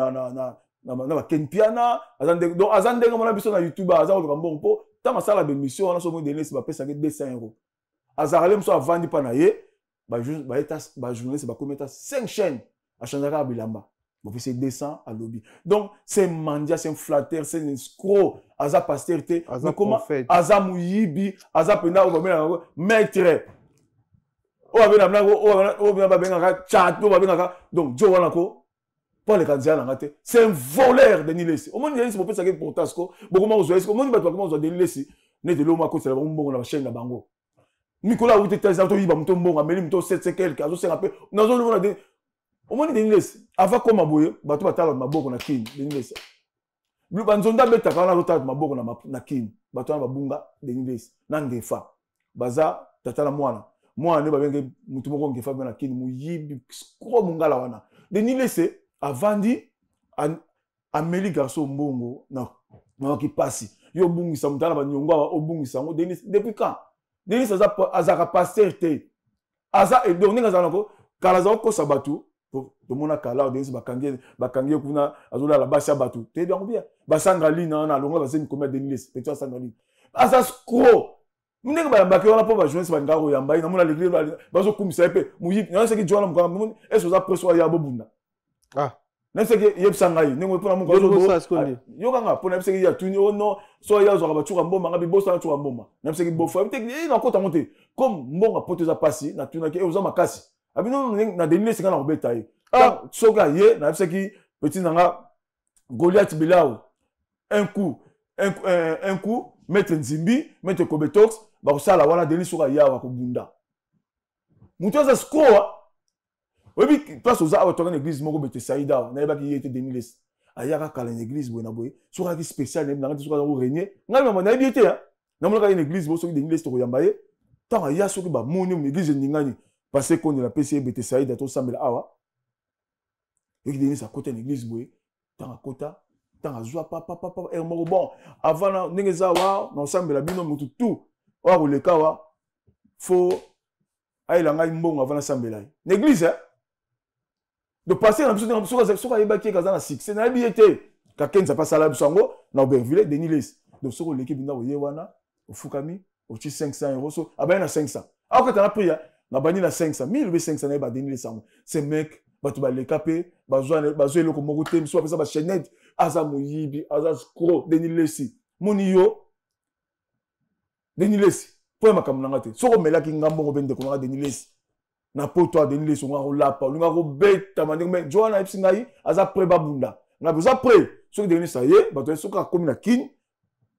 ba ken piana azan ndenge donc azan ndenge mo na biso na YouTube azan ko mbongo po ta masala be mission wana so mo Denis ba pesa ke 200 €. Azarale muso avandi pa na ye ba journaliste ba commettre 5 chaînes à Chandaka Bilamba. Bon c'est 200 à lobby. Donc c'est mandia, c'est un flatteur, c'est un escroc, aza pasteur té, mais comment aza muyibi, aza pena o ba maître. O ba na o ba benga chat, o ba benga donc jo wana ko pour les candidats na ngate. C'est un voleur de Nilesi. Au moins Nilesi pour penser que pour Tasco, beaucoup moins ozo, au moins ba comment ozo de Nilesi, ne de l'homme ko c'est bon na chaîne na bango. Nicolas Outé Tazato yiba muto mbonga meli muto 7 quelque azo se rappel nazo le mona de au moins Denis Lesi ava koma boye bato batala maboko na kin Denis Lesi lu banzonda beta kana lota maboko na kin bato na babunga Denis Lesi na ngefa baza tatala mwana ne babenge mutu moko ngefa na kin muyibi ko mungala wana Denis Lesi avandi ameli garçon mbongo na ki pasi yo bungisa mutana banyongo obungisa ngo Denis depuis quand Denis azaka pasteur te aza et donc ninga zanako kala za ko sabatu to mona kala Denis bakangie kuna azola la basa batu te bien basanga lina na longa bazemi comme Denis petit basanga lina aza scro ndenge ba mbake wana po ba journaliste ba ngaro ya mbai na mona l'église bazo kumisa pe muyi na seki jona mukanga est-ce que ça presso ya bobunda N'importe yebsa ngai nengo pona mungu yokanga pona n'importe ya tuni oh non so ya zo ka bachuka mboma ngabi bosa na chuka mboma n'importe bofa n'importe na kota monte comme mbonga poteza pasi na tuna ke oza makasi abino na denile singa na obeta ye ah soka ye na n'importe petit nanga Goliath Bilao un coup mettre Nzimbi mettre Kobetox ba kusala wana denile soka ya wa kubunda mutu za score. Oui, place aux arbres, tu as une église, mon gars, Saïda, n'a pas qui était Denis. Ayaka kala une église, bon aboy. Sur un spécial, n'a pas sur un régné. N'a pas n'a bien été hein. N'a pas une église, bon sur Denis to yambaye. Tant aya sur ba moni église n'ingani. Parce qu'on est la PCB de Saïda, tout ça mais awa. Et Denis à côté une église, boy. Tant à côté, tant à joie papa et bon. Avant n'engeza wa, non semble la bino mutu tout. Wa le kawa. Faut aïe la ngai mbongo avant la sambela. L'église hein. De passer dans le sur les baquets dans succès na biété ka kenza pas sala bisango na Auberville Denis Les donc sur l'équipe na yewana au Fukami au 500 € so abana 500 après tu as pris na bani na 500 1000 500 na ba Denis Les sango ces mecs ba tu ba les capé ba zo le ko mogote so après ça ba chenette aza moyibi aza scro Denis Les moni yo Denis Les pour makamna ngate so ko melaki ngambo ngobende ko ngate Denis Les na poto Denis Les on va lapa on va beta mais Joana epsingai aza pré babunda na besoin pré ce que Denis ça y est ba to so ka komi na kin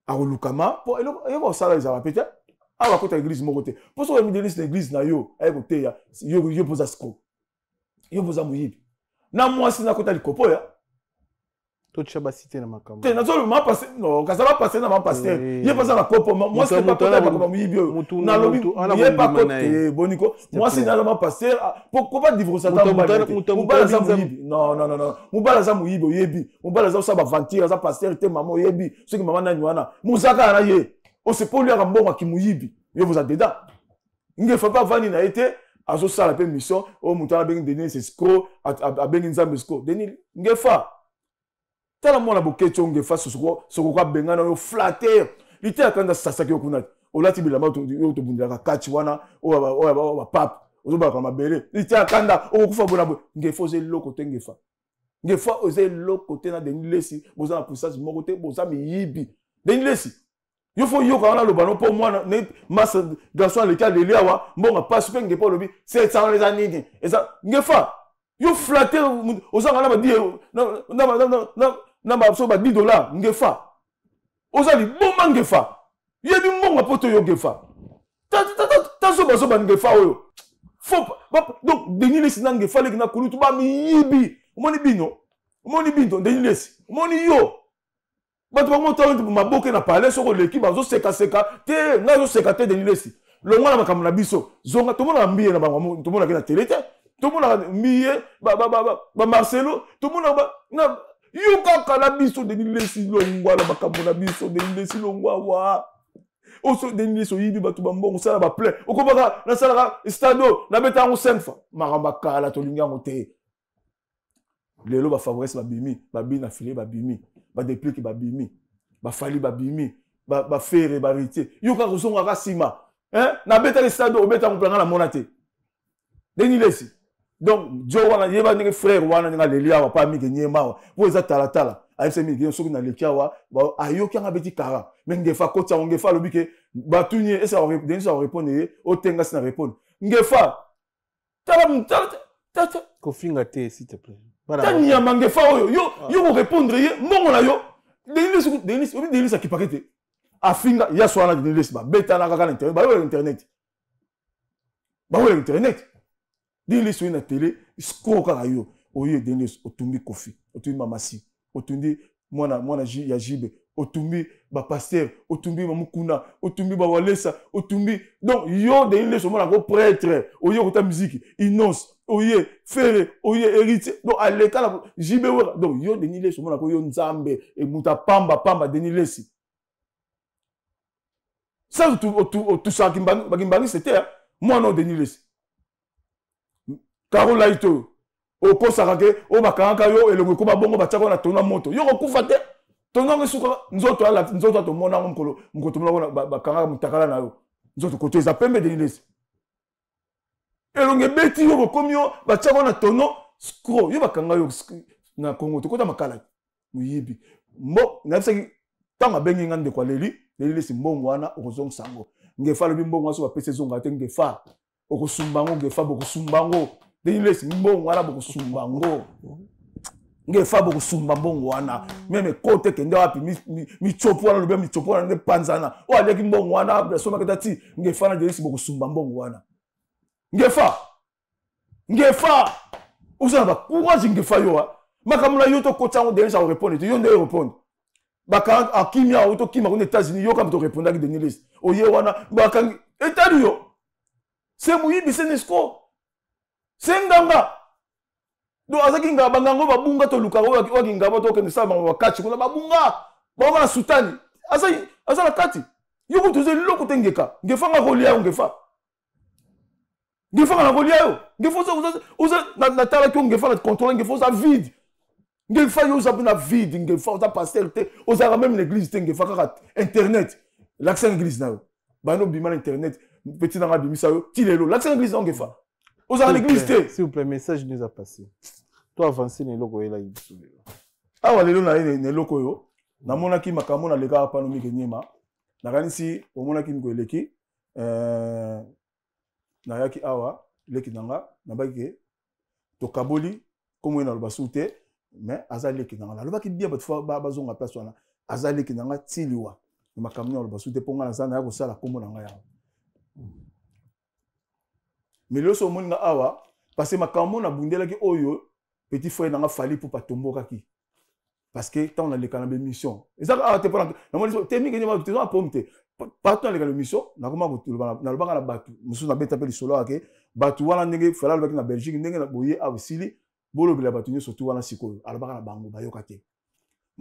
a lukama pour et ça les a répété a va côté église mon côté pour so mi Denis l'église na yo ay côté ya yo posa sko yo posa muyibi na moi si na côté likopo ya to chaba cité na makambo te na zo ma passer non ka ça va passer na ma passer il pas ça na kopo moi c'est pas côté makambo muyibi na lobi il pas côté boniko moi c'est na ma passer pourquoi pas divorcer ça mubala za muyibi non mubala za muyibi oyebi mubala za ba ventir za passer te maman oyebi ce que maman na nywana muzaka na ye o se pour lui à mbongo ki muyibi yo vous a dedans il faut pas vani na été azo sala pe mission o mutala bengi Denis c'est scro a bengi nzambe scro Denis ngefa tala mona bokecho ngefa soko kwa bengana yo flatter lité akanda sasa ki okuna olati bilamba yo to bundela ka catch wana o pap ozoba ka mabele lité akanda okufa bona bo ngefo ze loko te ngefa oze loko te na Denis Les boza na puissance moko te boza miyibi Denis Les yo fo yo ka wana lo bano po mwana ne mas garçon le cas de liawa mbonga passe pe ngepo lobi 700 les années eza ngefa yo flatter ozanga na ba di na ba so ba $10 ngefa ozali bomba ngefa yebi mbonga poto yo ngefa ta so ba ngefa oyo faut donc Denis Les na ngefa le na kulutu ba miyibi moni bino Denis Les moni yo bato bango talent pour maboke na parler soko l'équipe bazo seka te na zo seka te Denis Les lo ngwana makambo na biso zonga to mona mbiye na bango to mona ke na télé te to mona mbiye ba Marcelo to mona na yo kaka la biso Denis Les lo ngwana makambo na biso Denis Les lo ngwa oso Denis Les oyibi bato bambongo sala ba plein okobaka na sala stado na beta ngo 5 fois maramba kala to linga ngote lelo ba favorite ba bimi ba bina filet ba bimi ba déplique ba bimi ba fali ba bimi ba faire ba ritier yo ka kozonga ka sima na beta le stade obeta ko planga na monate Denis Les donc jo wana yeba ndenge frère wana nga lelia wa pa mi ke nyema wo eza tala ayese mi ke soki na lekia wa ba ayoki nga beti kara mais ngefa kota ngefa lobi ke batunye esa Denis a répondre o tenga sina répondre ngefa tala kofinga te s'il te plaît tani ya mangefa oyo yo ko répondre ye mbongo na yo Denis akipakete afinga ya swana Denis ba beta na kaka na internet ba wele internet Denis na télé scroll kaka yo oyo Denis otumbi kofi otumbi mamasi otumbi mwana ya jibe otumbi ba pasteur otumbi mamukuna otumbi ba walesa otumbi donc yo Denis mona ko prêtre oyo ko ta musique innonce oye fere oye héritier donc à l'état jibe donc yo Denis Les mona ko yo nzambe e muta pamba Denis Les ça tout ça kimbangi c'était moi non Denis Les Carole Laito o kosaka ke o bakanga yo elongo ko babongo batako na tona moto yo kokufa te tona ngesuka nzoto to mona ngolo ngoto mona bakanga mutakala na yo nzoto koto eza pembe Denis Les elongo beti yo komi yo batako na tono scro yo bakanga yo na Congo to kota makala muyibi mbo na bisaki tanga bengi ngande kwa leli lesi mbongo wana okozong sango ngefa lobi mbongo waso ba pese zonga te ngefa okosumbango ngefa bokosumbango lesi mbongo wana bokosumbango ngefa bokosumba mbongo wana meme kote kende wapi mi chopo wana lobi mi chopo wana ne panzana o aleki mbongo wana soma ketati ngefa na lesi bokosumba mbongo wana ngefa usana ba courage ngefa yo makamula yo to kotsango déjà répondre yo nde répondre baka akimia auto kima aux États-Unis yo kam to répondre ki Denis List oye wana baka etali yo c'est muyibi senesco senganga do azaki nga bangango babunga to luka waki ngaba to kende sama wakati kuna babunga baba sultani asa kati yo ko tuze loko tengeka ngefanga kolia ngefa ngefanga na kolia yo ngefoza uza na tala ko ngefanga contrôler ngefoza vide ngefa yo uza na vide ngefa uza pasteur te uza même l'église te ngefa kaka internet l'accès église na yo bano bima internet petit na bimisa yo tilelo l'accès église na ngefa uza l'église te s'il vous plaît message nous a passé toi avancer ne loko ela ibisubelo awa lelo na ne loko yo na mona ki makamona leka pa no mikenyema na kanisi omona ki mko eleki na yaki awa leki nanga na baki to kaboli comme na lobasute mais azali ki nanga loba ki bien batfa bazonga place wana azali ki nanga tiliwa makamona lobasute ponga na sana ya ko sala komona nga ya mais le so moninga awa parce que makamona bundela ki oyo petit frère nanga fali pour pas tomboka ki parce que tant on a les canaux de mission et ça a été pendant na moi te mi ngeni te pas pomte partout dans les canaux de mission na koma ko na lobanga na batu musu na beta pe li solo ake batu wana ndenge fala lobaki na Belgique ndenge na boye absili bolo bila batu nyo surtout wana sikoyo alobanga na bango bayoka te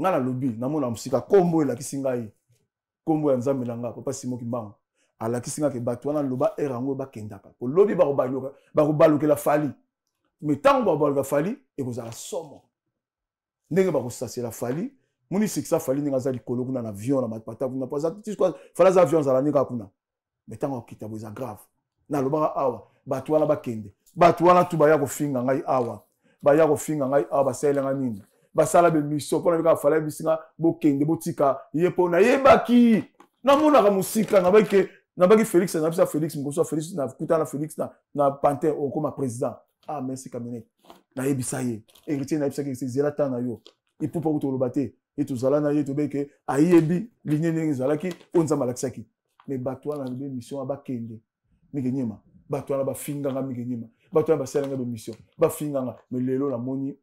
nga na lobby na mona musika kombo la kisingai kombo ya nzambe nanga papa Simon Kimbango ala kisinga ke batu wana loba erango ba kendaka ko lobby ba ko baluka la fali mais tant ba baluka fali et ko za somo ndenge ba ko sasser la fali muni siksa fali ndenge za likolo kuna na avion na matpata kuna pas ça quoi fala za avion za la nika kuna mais tant ko kitabo za grave na loba awa batu wana ba kende batu wana tu ba ya ko finga ngai awa ba ya ko finga ngai awa ba selenga nini ba sala be mission pona bika fala bisinga bo kende botika yepo na yebaki na mona ka musika na baki Félix na bisa Félix ngoso Félix na kutana Félix na Panthère au comme président ah merci Caminette na yebisa ye héritier na bisa ke zela tana yo il peut pas ko lobate et tout zala na ye to beke ayebi ligne ndenge zalaki onza malakisaki mais batwa na be mission ba kende migenyema batwa na ba finga nga migenyema batwa ba sala nga be mission ba finga nga mais lelo na moni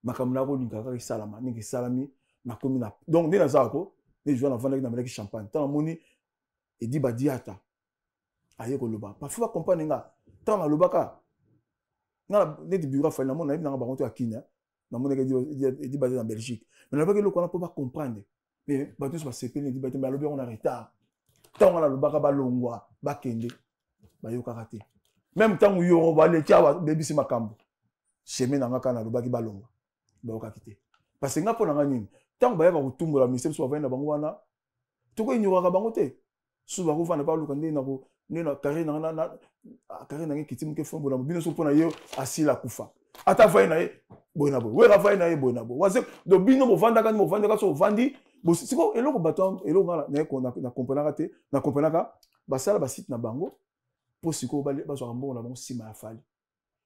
makamna ko linga ka salama ningi salami na komina donc ndina zako les joueurs na vendre na melaki champagne tant moni et dit badiata aye ko loba parfois comprendre nga tant na lobaka na net bureau fa na mona na ba konto akina na mona ke dit badiata en Belgique mais na ba ke lo ko pas comprendre mais ba tous ba sepeli dit badiata mais lobi on a retard tant na lobaka ba longwa ba kende ba yo karaté même tant yo ba le tia baby si makambo chemin na ngaka na lobaki ba longwa ba yo kakité parce que nga pona nga nini tant ba ya ko tumbola ministère so va na bango wana to ko inyora bango te suba ko fana pa luka ndena ko nena carré na carré na kitimu ke fombo na bino so pona yo asila kufa ata fa na ye bona bo we ra fa na ye bona bo wase do bino mo vanda ka so vandi bo siko eloko bato eloko na ko na comprendre te na comprendre ba sala ba site na bango po siko ba so mbongo na bango sima ya fali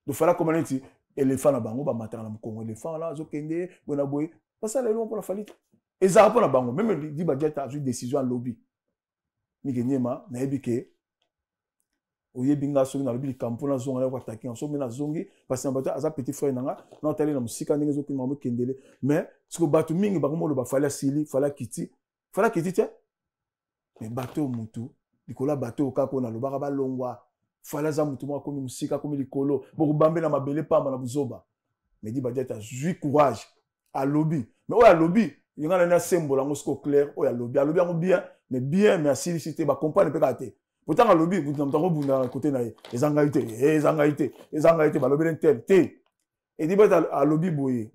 do fala community éléphant na bango ba matana na Congo éléphant là zo kende bona boy ba sala eloko pour la fali ezara pour na bango même dit ba jeta a eu décision en lobby migenyema na ebike oyebinga so na lobby kampo na zonga ko attaquer en so mena zongi parce que bato aza petit frère nanga na tali na musika ndenge zo kima mo kendele mais ce que bato mingi ba komo lo ba fala sili fala kiti te mais bato mutu likola bato ka ko na lobaka ba longwa fala za mutu mo ko musika ko likolo bo bambe na mabele pamba na buzoba mais dit ba jeta jui courage à lobby mais o ya lobby il y a un symbole en mosco clair o ya lobby en bien mais à silicité ba comprendre peut te pourtant à lobby vous n'entendez pas bunda côté na les angaité ba lobby tel té et dit ba à lobby boye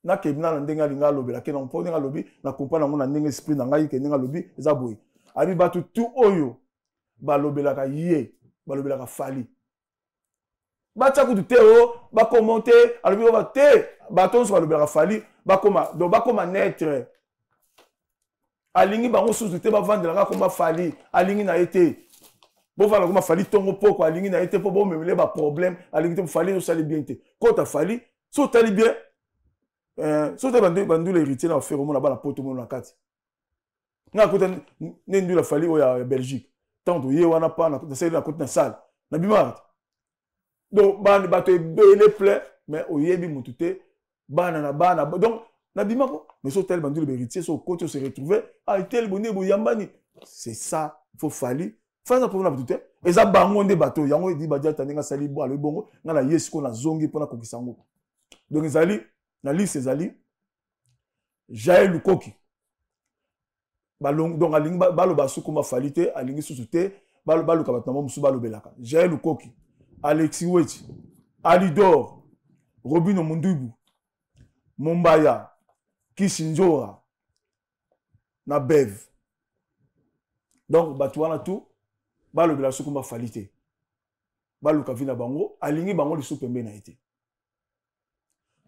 na kebina na ndenga linga lobby la ke na mpona lobby na comprendre ngona ndenga esprit na ngai ke ndenga lobby eza boye abi ba tout oyo ba lobby la ka yé ba lobby la ka fali batia kutu te o bakoma te alobi oba te bato nyonso balobelaka fali bakoma donc bakoma naître alingi bango susu te bavandelaka komba fali alingi na ye te bovanda koma fali ntongo poko alingi na ye te mpo bomemele baproblème alingi te fali osali bien te kota fali so otali bien so te bandula héritier na bafere omona bana poto mono na kati nga kota ne ndula fali oyo ya Belgique tant toye wana pa nasali na koti na sale na bimaka te donc bato ebele plein mais oyebi mutu te bana na bana donc na bimako mais so tel bandula héritier so koti se retrouver ah tel bonne boyambani c'est ça faut fali fana pour na butute eza bango nde bato yango edi badia taninga sali bo alo bongo nga na yesko na zongi pona kokisango donc ezali na liste ezali Jaël Lukoki balong donc alingi balo basu kuma falite alingi susu te balo kabatamo musu balo belaka Jaël Lukoki Alexis Weti Alidor Robino Mundubu Mombaya Kishinjora na Bev donc bato wana tout balo bela sukuma falite balo kavina bango alingi bango lisu pembe na été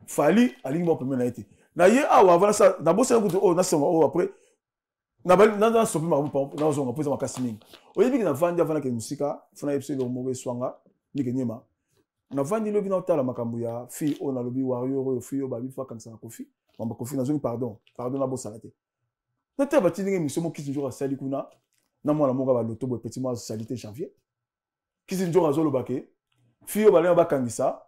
fali alingi bango pembe na été na ye awa voilà ça na bosse na oh na sema oh après na sopi marabu na zonga poza makasi mingi oyebi na vandi avana ke musika fana epse lo mobe swanga ndike nyema na vandi lobi na otala makambo ya fi o na lobi warrior o fi o ba bi fa kanisa na kofi mamba kofi na zongi pardon na bossa la te na te bati ndenge misomo kisinjora sali kuna na mwana moka ba loto bo petit mois salité janvier kisinjora zolo bake fi o ba le ba kangisa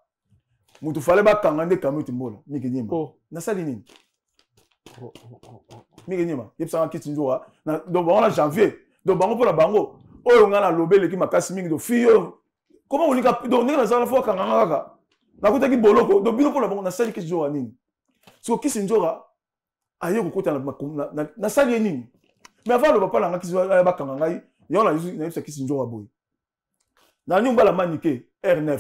mutu fale ba kangande kamuti mbola ndike nyema na sali nini Mike Nyema, yep ça qui tinjora na donc on a janvier donc bango pour la bango oyo ngana lobele ki makasi mingi do fio comment on lika donc ndenge na sala fois kanganga kaka na kuta ki boloko donc bino pour la bango na sali ki tinjora nini so ki tinjora ayo ko kota na sali nini mais avant le papa la ngaki ba kanganga yo na yip ki tinjora boy na nyumba la manike R9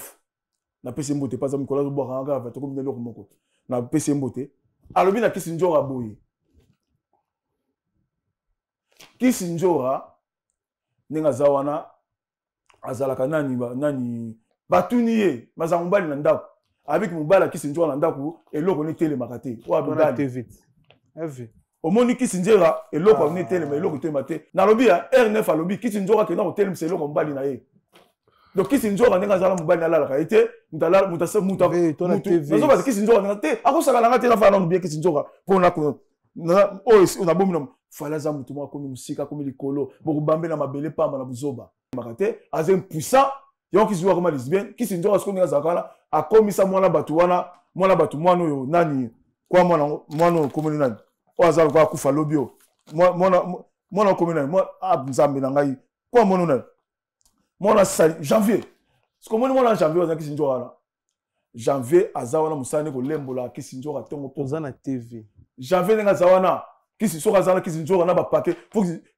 na pese mbote pas am kola zo bo kanganga va to comme neloko moko na pese mbote alobi na kisinjora boye kisinjora ninga zawana azalaka nani batuni ye maza mobali na ndako avec mobala kisinjora na ndako eloko ni telemaka te wa bidali vite omoni kisinjora eloko ni telema eloko te mate na lobi ya R9 alobi kisinjora ke na hotel mseloko mobali na ye donc kisinjora ninga zala mobali na lalaka ete mutala mutasa muta nazo ba kisinjora na te akosaka na ngate na fana no bien kisinjora pona ko na o na bomino fala za mutu mwa komi musika komi likolo boku bambe na mabele pamba na buzoba makate azem puissant yo kisinjora comme lesbien kisinjora sko ninga zakala akomisa mwana batu wana mwana batu mwana yo nani kwa mwana komi nani o azala kwa kufa lobio mwana komi nani mwana abnzambe na ngai kwa mwana nani mwana janvier sikomoni mwana janvier ozana kisinjora na janvier azawana musane ko lembola kisinjora tongo poza na TV janvier nga zawana kisinjora zana kisinjora na ba paquet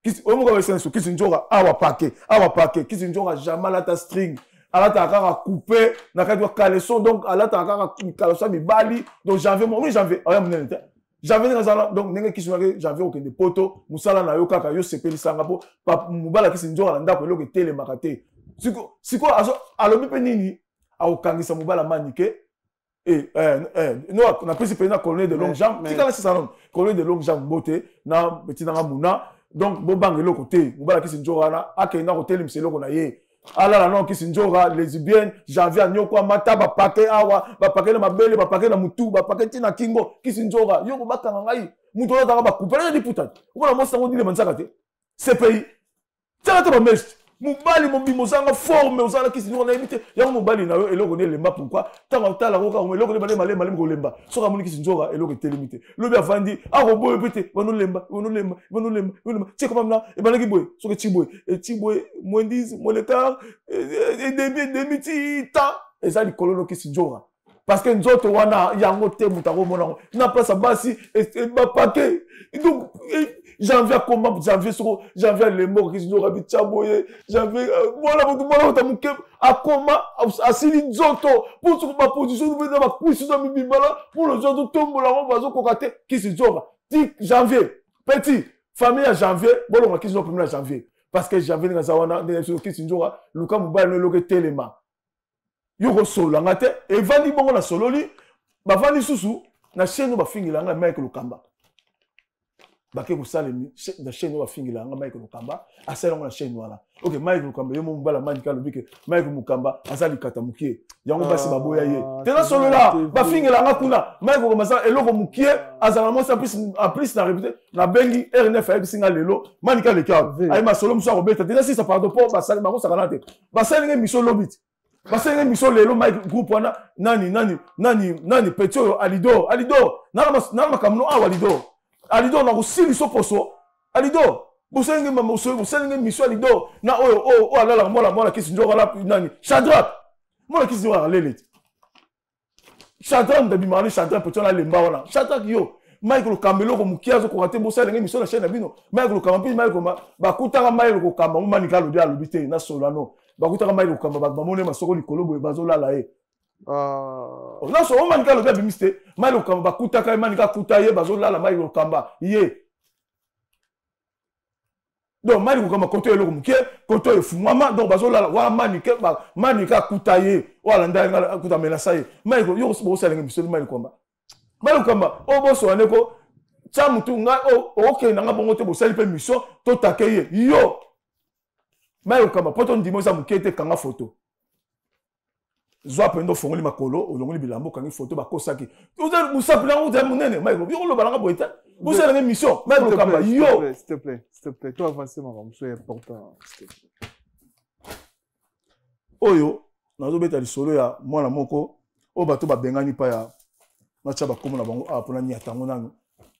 kisi o moko ba senso kisinjora awa paquet kisinjora jamala ta string alata kaka couper na kadwa caleçon donc alata kaka caleçon mi bali donc janvier aya munene te janvier nga zana donc nenge kisinjora janvier okende poto musala na yo kaka yo sepeli sanga po mubala kisinjora na ndako eloko tele makate siko alobi pe nini akokangisa mobala manike no na principe na colonel de longue jambe tika na sisa non colonel de longue jambe mbote na petit nanga muna donc bobanga eloko te mobala kisinjora na akenda kotelemisa eloko na ye alala non kisinjora lesbienne janvier nyoko mata ba paquet awa ba paquet na mabele ba paquet na mutu ba paquet tina kingo kisinjora yoko bakanga ngai mutu oza ba kupela di puta ukona mosa ngodi le manzaka te CPI tala to ba mest mobali mobimo zanga forme ozala kisinjora na ebite yango mobali na yo eloko ne lemba pourquoi tanga tala ko ka eloko ne malema ko lemba soka moni kisinjora eloko telimite lobi afandi akoboye pete bono lemba tiko pamna e banaki boye soka tiboye moins 10 molekar et demi ta ezali kololo kisinjora parce que nzoto wana yango te mutako mona na place basi et ba paquet donc janvier comment janvier les morts qui sont rabi chaboye janvier voilà tamuke akoma asili nzoto pour sur ma position nous venons ma position mi bibala pour le zoto tombola on va zo kokate qui se joga dit janvier petit famille à janvier bon on qui sont premier janvier parce que janvier na zawana qui se joga luka mobile no loke telema Yo solo ngate et vandi bongo na sololi ba vandi susu na chaîne ba fingilanga Mike Lukamba. Bake ko sale na chaîne ba fingilanga Mike Lukamba asala na chaîne wala. OK Mike Lukamba yo mo mbala manika lobike Mike Mukamba azali kata mukie. Yango basi baboya ye. Tena solo la ba fingilanga kuna Mike ko masa eloko mukie azala mo en plus na répéter na bengi RNF ay bisinga lelo manika le ka. Ay ma solo musa ko beta tena si ça pardon pour ba sale mako sakanate. Ba sale nge miso lobit. Parce que mission lelo Mike groupe wana nani petio alido na kamno alido na kusili so poso alido bosenge mission alido na o alala mola kisi njoka la nani Shadrach mola kisi njoka lele Shadrach ndabimani Shadrach petio na lemba wana Shadrach yo Mike Lukambelo ko mukiazo ko rate bosa ngemi mission na chaîne bino Mike Lukamba Mike bakutaka Mike Lukamba manika lo dia lobité na solano bakutaka Mike Lukamba bamone masoko likolo boye bazolala ye na so manika lo dia bimiste Mike Lukamba bakutaka manika kutaye bazolala Mike Lukamba ye donc Mike Lukamba koto eloko mukie koto efumama donc bazolala wa manika kutaye wala ndanga kuta menasa ye Mike yo bosa ngemi mission Mike Lukamba Mike Lukamba o boso aneko cha mutu nga okay nanga bongo te bosali pe mission to takeye yo Mike Lukamba poto ndimo za mukete kanga photo zwa pendo fongoli makolo olongoli bilambo kangi photo bakosaki uza musapila uza munene Mike Lukamba yo lo balanga boita bosala ngemi mission Mike Lukamba yo s'il te plaît toi avancer ma femme c'est important s'il te plaît oyo nazo beta lisolo ya mwana moko o bato babengani pa ya na chaba komo na bango a pona nyatango nanu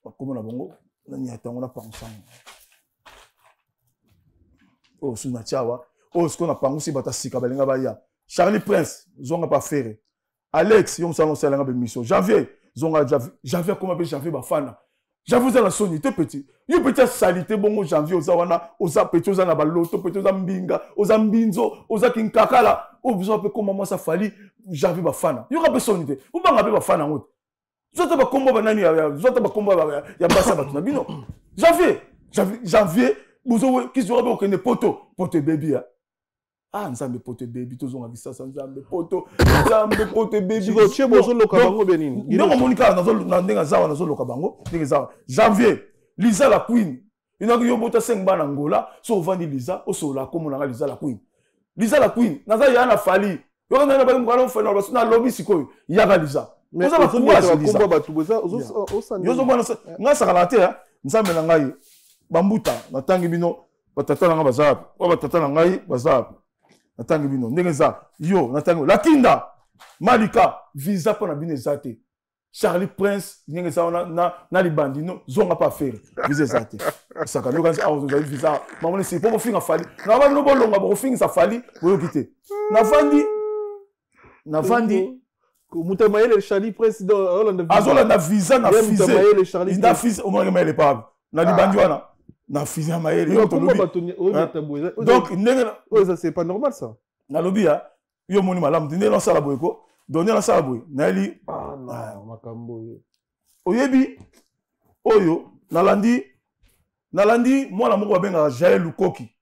bakomo na bango na nyatango na pansango o suna chawa o sko na pango si bata sika balenga baya Charlie Prince zonga pa fere Alex yom salon salanga be mission Janvier zonga Janvier comment be Janvier ba fana Janvier za la soni te petit yo petit salité bongo Janvier oza wana oza petit oza na baloto petit oza mbinga oza mbinzo oza kinkakala o besoin pe comment moi ça fali Janvier ba fana yo ka pe soni te ou banga pe ba fana ngote zota ba kombo banani zota ba kombo ya basa ba tuna bino Janvier buzo kizo ba okene poto baby ya nzambe poto baby tozonga bisasa nzambe poto baby siko che bozo loka bango benini ndongo monika na ndenga zawa nazo loka bango ndenge zawa Janvier Lisa la Queen inaki yo bota 5 bana ngola so vandi Lisa o so la komo na Lisa la Queen naza ya na fali yo na ba ngalo fana ba na lobby siko ya ga Lisa mais oza ba komba batu boza yo zo bana nga sakala te nzambe na ngai bambuta natangi bino batata nanga bazapi o batata na ngai bazapi natangi bino ndenge za yo natangi Lakinda Malika visa pa na bino ezate Charlie Prince ndenge za na libandino zonga pa faire visa ezate saka no kanzi awo za visa mamone si po finga fali na ba no bolonga bo finga sa fali boyo kite navandi Mutama ele Charlie Prince azola na visa na fise na fise o mwana mele pa na libandi wana na fise ya maele yo to donc ça c'est pas normal ça na lobby ya yo moni malamu ndenge na sala boyeko donner na sala boy na eli makambo oyebi oyo nalandi mwana moko babenga Jael Lukoki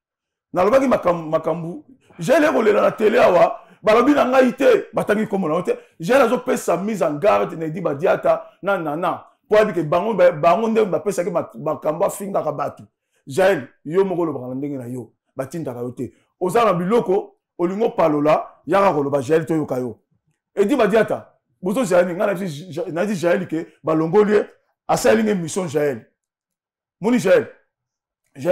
nalobaki makambu Jael kolela na télé awa balobi na ngai te batangi komo na te Jael azopesa mise en garde na Edi Badiata na nana po abi ke bango nde bapesaki makambo afingaka bato Jael yo moko lobaka na ndenge na yo batindaka yo te oza na biloko olingo palola yaka koloba Jael toyoka yo Edi Badiata bozo Jael nga na di Jael ke balongoli asalinge mission Jael moni Jael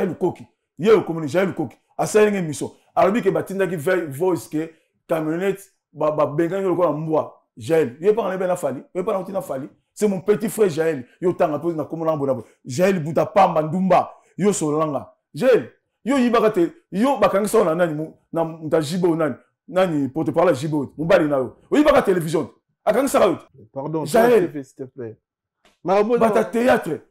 Lukoki ye komoni Jael Lukoki asalinge mission alobi ke batindaki voice ke camionnette bengani lokola mbwa Jael ye pa na fali ye pa na utina fali c'est mon petit frère Jael yo tanga pose na komona mbona Jael buta pamba ndumba yo solanga Jael yo yibaka te yo bakangisa na nani na mtajibo nani pour te parler jibo mbali na yo yibaka télévision akangisa ka yo pardon Jael s'il te plaît bata théâtre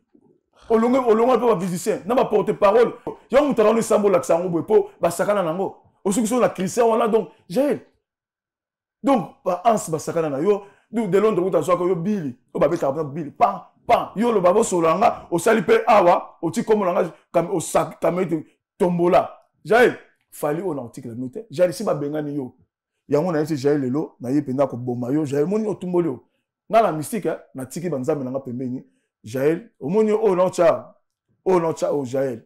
olongo pe ba musicien na ba porte parole yo mutara no sambo la ksango boepo basakana nango osukiso na Christian wala donc Jael donc ba ans basakana na yo de Londres uta so ko yo bili o ba beta na bili pan yo lo babo solanga o sali pe awa o ti komo langa o sak kamete tombola Jael fali on antique la note Jael si ba bengani yo yango na yesi Jaël lelo na ye penda ko boma yo Jaël moni otumboli yo na la mystique na tiki banzambe nanga pembeni Jaël omoni o na cha o Jaël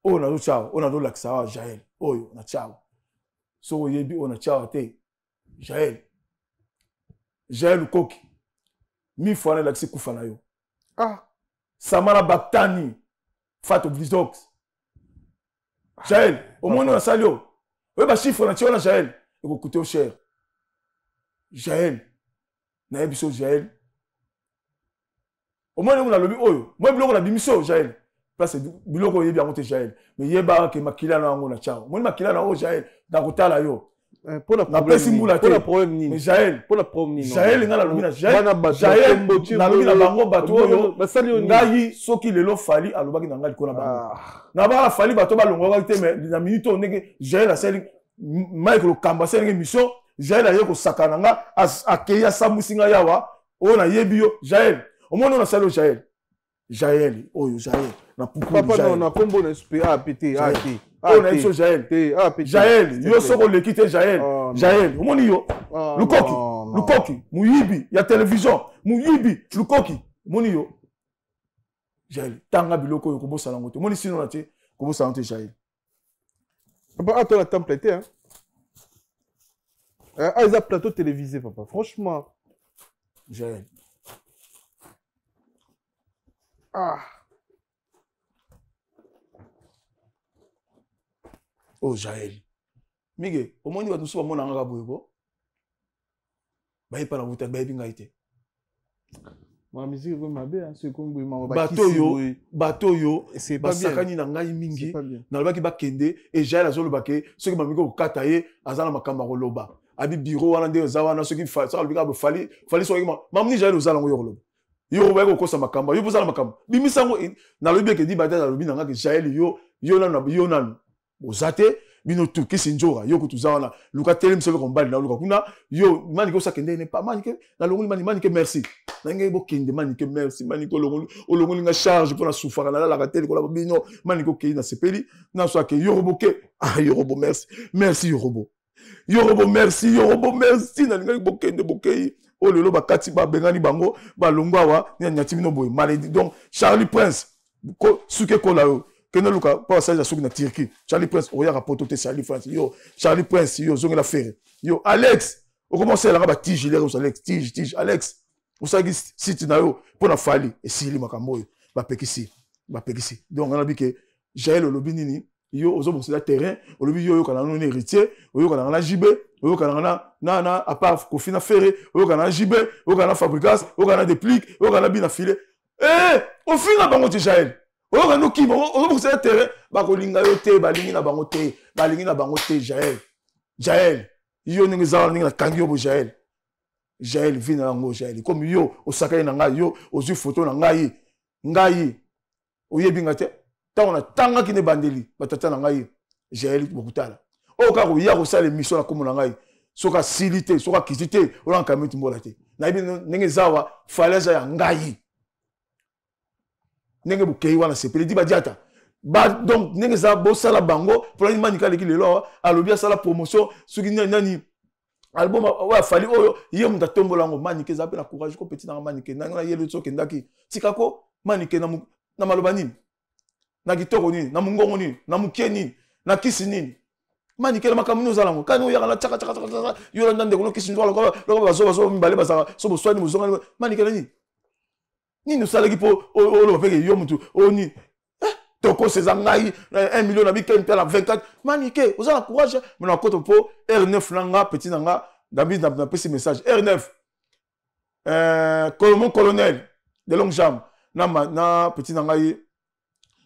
o na cha o na do laksa Jaël oyo na cha so yebi o na cha te Jaël koki mi fona laksi kufa na yo Samara Baktani Fatou Vizox Jaël omoni na salio oui, bah, chiffre, on a tiré Jaël. Il va coûter cher. Jaël. Na ebiso Jaël. Au moins, on a le oyo. Moi, on a bimiso Jaël. Place, biloko yebi amote Jaël. Mais yeba ke makila na ngona chao. Moi, makila na o Jaël. Na kotala yo. Pour la problème ni. Mais Jaël. Pour la problème ni. Jaël, nga la lumina. Jaël. Na lumina bango bato oyo. Ngai soki lelo fali alobaki na ngai kona bango. Na ba fali bato ba longo te mais na minute on nege Jaël a seli Michael Kamba seli mission Jaël a yeko sakana nga akeya samusinga yawa o na yebi yo Jaël. Au moins on a sali Jaël. Jaël oyo Jaël. Na puku papa non na kombo na SPA pété on a iso Jaël. Jaël, yo soko le quitter Jaël. Jaël, omoni yo. Lukoki, muyibi ya télévision, muyibi, lukoki, omoni yo. Jaël, tanga biloko yo kobosa lango te. Moni sino na te, kobosa lango te Jaël. Papa, attends la template hein. Ils ont plateau télévisé papa. Franchement, Jaël. Oh Jaël. Mige, omoni watu suba mona ngaka boyeko. Bayi para wuta bayi binga ite. Ma musique comme ma bien, c'est comme ma bateau yo, c'est pas bien. Sakani na ngai mingi. Na lobaki ba kende et Jaël azolo bake, ceux qui mamiko kata ye, azana makamba ko loba. Abi bureau wana nde zawana ceux qui fa ça lobika fali so yima. Mamni Jaël ozala ngo yolo. Yo ba ko kosa makamba, yo bozala makamba. Bimisango na lobi ke di bata na lobi na ngaki Jaël yo nanu. Ozate bino tu kisi njora yo kutuzawana luka telem sebe kombali na luka kuna yo mani ko sakende ne pas mani ke na longoli mani ke merci na ngai bo kende mani ke merci mani ko longoli nga charge pour la souffrance na la tele ko la bino mani ko kende na sepeli na so ke yorobo ke yorobo merci yorobo merci na ngai bo kende bokei o lelo bakati ba bengani bango ba longwa wa nyati bino boy maladie donc Charlie Prince ko suke ko la yo Keno luka pas ça sur na Turquie Charlie Prince oya rapotote Charlie Prince yo Charlie Prince yo zonga la faire yo Alex o commence la ba tige les Alex tige Alex o sagi site na yo pour na fali et sili makambo ba pekisi donc on a dit que Jaël lobi nini yo ozo bon sur terrain o lobi yo kana no héritier o yo kana na jibe o yo kana na à part kofina ferré o yo kana jibe o kana fabricas o kana déplique o kana bina filet au final bango Jaël o kanu ki o bo se terrain ba ko linga yo te ba lingi na bango te Jaël yo ningi za ningi na kangi yo bo Jaël vina ngo Jaël comme yo o sakai na ngai yo o zu photo na ngai o yebinga te ta on tanga ki ne bandeli batata na ngai Jaël bokutala o ka ko ya ko sala mission na komo na ngai soka silité soka kitité o lan kamiti mbola te na ibi ningi zawa falaise ya ngai nenge bukei wana sepeli di badiata ba donc nenge za bo sala bango pour la manika leki lelo alobi sala promotion suki nani album wa fali oyo ye munda tombola ngo manike za pe na courage ko petit na manike na ngana yelo tsoke ndaki tikako manike na maloba nini na kitoko nini na mungongo nini na mukie nini na kisi nini manike la makamino za lango kani oya na chaka yo ndande ko kisi ndo loko bazo mbale baza so bo swani muzonga manike la nini nini usalaki po oloba peke yo mutu oni toko seza ngai 1 million na bika mpela 24 manike ozala courage mona koto po R9 nanga petit nanga dabi na pesi message R9 colonel de longue jambe na petit nanga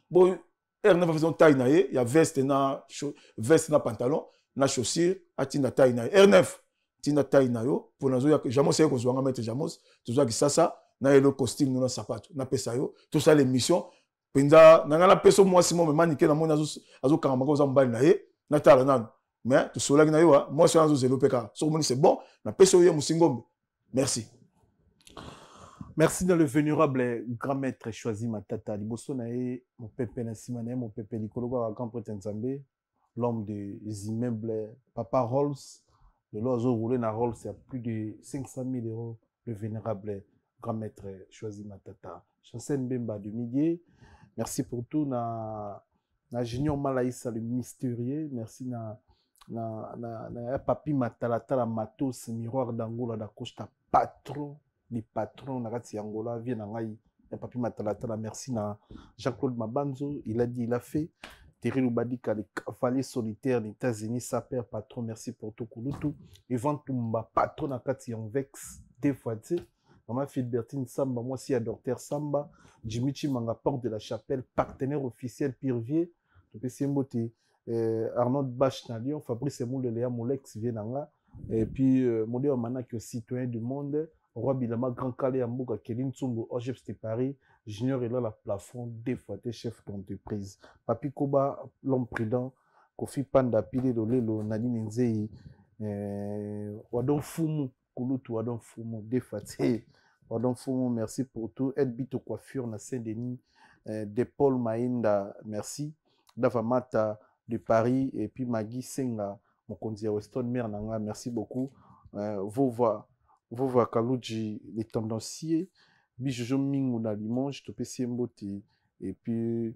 bo R9 faisons taille na ye ya veste na pantalon na chaussure atinda taille na R9 tinda taille na yo pour nazo ya jamos seko zwanga mettre jamos tozwa kisasa na le costume na sapato na pesa yo tout ça l'émission penda na peso moi si moi manike na mona azo kanga ko za mbali na ye na tala nan mais to solaki na yo moi so azo zelo peka so moni c'est bon na peso yo musingombe merci dans le vénérable grand maître choisi matata liboso na ye mon pépé na simane mon pépé likolo kwa grand prêtre Nzambe l'homme des immeubles Papa Rolls Le loiseau roulé dans Rolls, c'est à plus de 500 000 euros. Le vénérable grand maître Choisi Matata. Chancel Bemba de Midi. Merci pour tout. Na Junior Malaïsa, le mystérieux. Merci na Papi Matalata, Matos, Miroir d'Angola, da Costa, patron, les patrons, Nagati Angola, vient en Aïe. Papi Matalata, merci na Jean-Claude Mabanzo. Il a dit, il a fait. Thierry Loubadika, les cavaliers solitaires des États-Unis, sa père, patron, merci pour tout, Kouloutou. Yvan Toumba, patron, Nakati Vex, des fois, tu sais. Maman Philbertine Samba, moi aussi, Docteur Samba. Jimmy Chimanga, porte de la chapelle, partenaire officiel, Pirvier. Arnaud Bach na Lyon, Fabrice Moule, Léa Molex, Vienanga. Et puis, Modé Manak, citoyen du monde. Roi Bilama, Grand Calais, Amboga, Kéline Tsumbo, Ogep, c'était Paris. Junior est là, la plafond, des fois, t'es chef d'entreprise. Papi Koba, l'homme prudent, Kofi Panda, Pile Lolelo, Nadine Nzei, Wadon Fumu, Kouloutou, Wadon Fumu, des fois, t'es Wadon Fumu, merci pour tout. Edbito Coiffure, na Saint-Denis, de Paul Maïnda, merci. Davamata de Paris, et puis Magui Senga, mon conduit Weston Mernanga, merci beaucoup. Vova Kalouji, les tendanciers. Bijojo Mingou na Limoges, Topé Siembote, et puis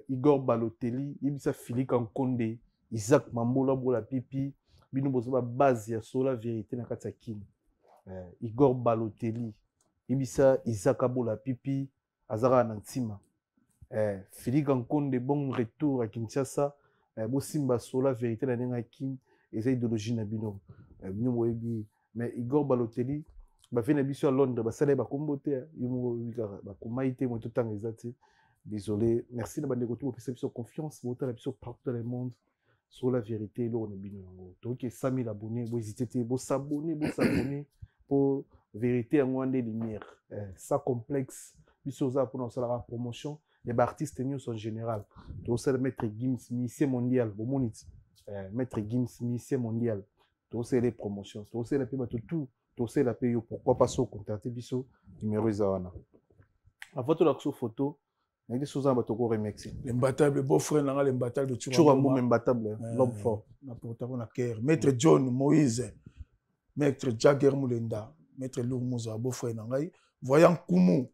Igor Balotelli, Ibisa Philippe Nkonde, Isaac Mambola Bola Pipi, Bino Bozoba base ya Sola Vérité na Katsakin. Igor Balotelli, Ibisa Isaac Bola Pipi, Azara Nantima. Philippe Nkonde, bon retour à Kinshasa, Bosimba Sola Vérité na Nengakin, et ça idéologie na Bino. Mais Igor Balotelli, à Londres, désolé. Merci de votre confiance, partout dans le monde. Sur la vérité, là, on est bien. Donc, 100 000 abonnés, vous hésitez, vous s'abonner pour vérité en moins des lumières. Ça complexe, pour nous la promotion. Les artistes en général. Donc, c'est le maître Gims, ministère mondial. Maître Gims, ministère mondial. Donc, c'est les promotions. Donc, c'est la tout. Tosé la paye, pourquoi pas au contacter biso numéro Zawana. La photo, il y a des choses à remixer. L'imbattable, beau-frère, l'imbattable de Chourambo, l'imbattable, l'homme fort. Maître John Moïse, Maître Jagger Moulenda, Maître Lourmouza, beau-frère Nangai, voyant Koumou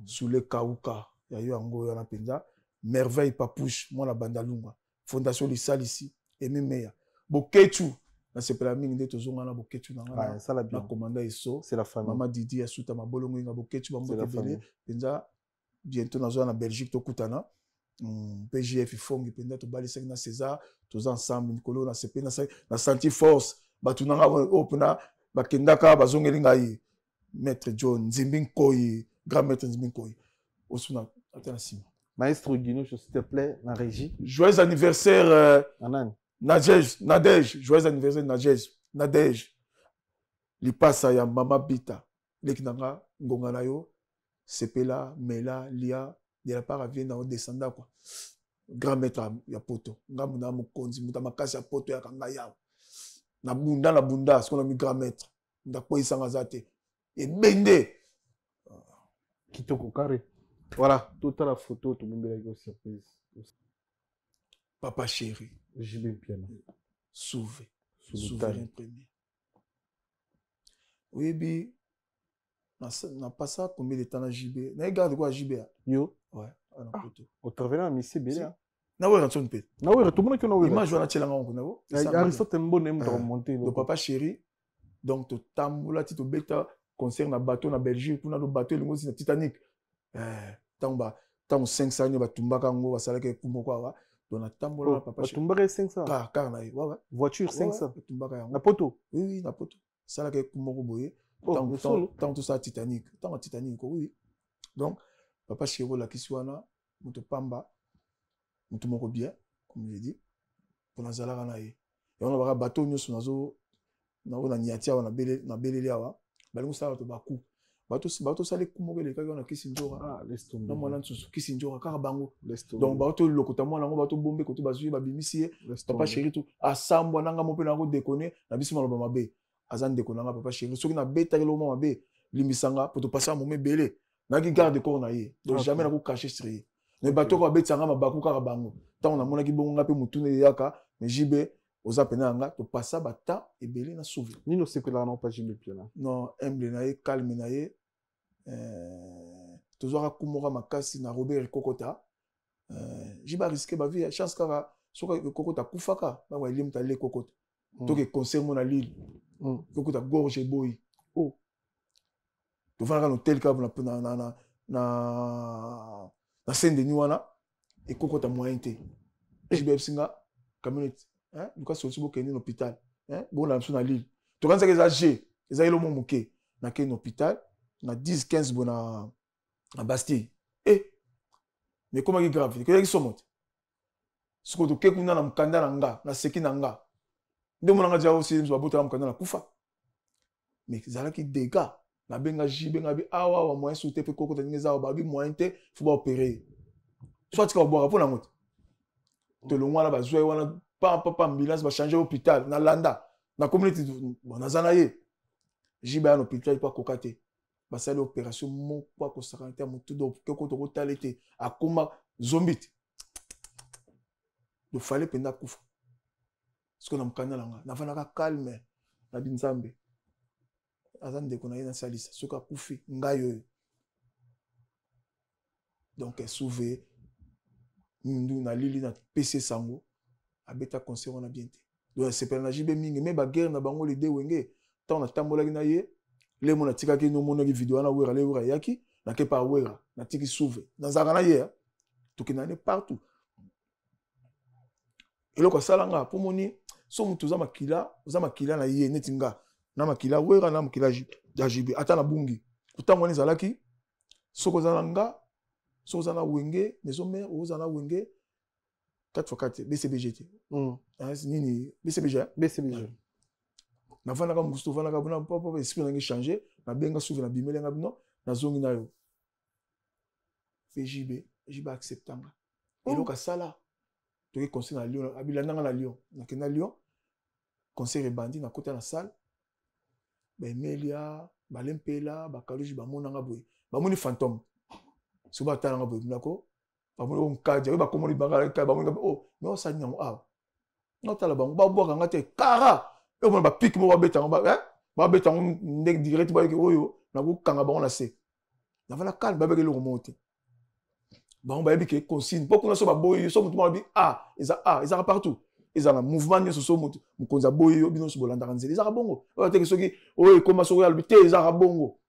sous les Kaouka, il y a eu Ango Yana Penza, Merveille Papouche, moi la Bandalunga, Fondation Lissal ici, et Memeya, Bokechu. C'est pas la mine de tous on a boketu na ça la bien commandant iso c'est la famille maman Didi asuta mabolongo nga boketu bambo tebele penza bientôt na zona Belgique to kutana PGF fongi penza to bali na César tous ensemble nikolo na CP na senti force batunanga opena bakendaka bazongeli ngai maître John Nzimbinkoyi grand maître Nzimbinkoyi osuna atena sima maestro Guino s'il te plaît la régie joyeux anniversaire Anan Nadège, joyeux anniversaire Nadège. Li passa ya mama bita. Lekinanga ngonga na yo, Sepela, Mela, Lia, de la part vient dans descendant quoi. Grand maître ya poto. Ngamuna mukonzi muta makasi ya poto ya kanga ya. Na bunda, ce qu'on a mis grand maître. Ndako isanga zate. Et bende. Kitoko carré. Voilà, toute la photo tout le monde a surprise. Papa chéri. JB piano. Souverain premier. Oui, bi. Na pas ça combien de temps na JB. Na regarde quoi JB. Yo. Ouais. Au travers de Messi Bélia. Na ouais rançon pe. Na ouais tout le monde qui na ouais. Image wana tchelanga on ko. Aristote Mbone aime remonter. Le papa chéri. Donc to tambola ti to beta concert na bateau na Belgique pour na le bateau le na Titanic. Tamba tant 500 ans ba tumbaka ngo basala ke kumoko wa. Donc, la papa chéri. Tumbaka 500. Car na ouais. Voiture 500. Tumbaka yango. Na poto. Oui, na poto. Ça là que kumoko boye. Tant tout ça Titanic. Tant Titanic oui. Donc papa chéri la kiswana muto pamba muto moko bien comme je dis pour nazala na ye. Et on va bateau nyoso nazo na niatia na belele awa. Balingo ça to baku. Bato sale kumoko le kaka na kisinjora. Ah, laisse tomber. Na mwana nsusu kisinjora kaka bango. Laisse tomber. Donc bato lokota mwana ngo bato bombe ko to bazui ba bimisi papa chéri tout asambwa nanga mo pe na ko déconner na biso maloba mabe. Azan déconner papa chéri soki na beta ke lo mo mabe limisanga pour to passer un moment belé. Na ki garde corps na ye. Donc jamais na ko cacher sérieux. Mais bato ko betanga mabaku kaka bango. Tant on a mona ki bongo ngape mutune yaka mais jibe oza pena nga to passa bata ebele na sauver nino sepela na pas JB Piana non humble na ye calme na ye tozwaka kumoka makasi na Robert Kokota jiba risqué ba vie chance kaka soka Kokota kufaka ba wa limu tale Kokota to ke concert mon na Lille Kokota gorge boy oh to vana no tel ka na Saint-Denis wana et Kokota moyen te jiba singa community hein duka solution ko keni hôpital hein bon la na Lille to kanza ke za G eza ilo mo muke na ke hôpital na 10 15 bona na Bastille mais comment il grave que sont monte ce que tu kuna na mkanda na nga na seki na nga nde mona nga ja aussi nzo bota na mkanda na kufa mais zala ki dégâts na benga jibe ngabi awa wa moyen souté pe Kokota ngeza ba bi moyen te faut ba opérer soit tu ka boire pour na moto te lo ngwana ba zoe wana pa ambulance ba changer hôpital na landa na community bona zana ye jibe na hôpital pa kokate basali opération mon kwa ko sakanta mutu do ke ko to ko talete akoma zombit do fallait penda kufa ce qu'on a mkana langa na fana ka calme na binzambe azande ko na ina salisa ce ka kufi ngayo donc sauver ndu na lili na PC sango abeta concert on a bien té donc c'est pas na jibe mingi mais ba guerre na bango les deux wenge tant na tambola na ye les mona tika ki no mona ki vidéo na wera le wera yaki na ke pa wera na tiki sauver na zaka na ye to ki na ne partout et loko salanga pour moni so mutu za makila na ye netinga na makila wera na makila jibe ata na bungi utango ni zalaki soko zalanga so za na wenge maison mère o za na wenge 4x4 BCBG nini BCBG na vana ka musto vana ka bona papa esprit na ngi changer na benga souvenir na bimele nga bino na zongi na yo FJB jiba acceptanga elo ka sala to ke conseil na Lyon abilanda na Lyon na kena Lyon conseil bandi na kota na salle ba Emelia ba Lempela ba Kaluji ba monanga boy ba moni fantôme so ba tala nga boy nako ba moni on kaja ba komoni bangala ka ba moni oh mais ça nyango ah no tala ba boka ngate kara et on va pique moi beta ba beta on direct ba ke oyo na ko kanga ba on a se na vala calme ba beke le remonter ba on ba bi ke consigne beaucoup na so ba boyo so mutu ma bi ils partout ils ont un mouvement ni so mutu mukonza boyo bino so bolanda kanzeli ils bongo ba te ke soki oyo koma so ya te ils bongo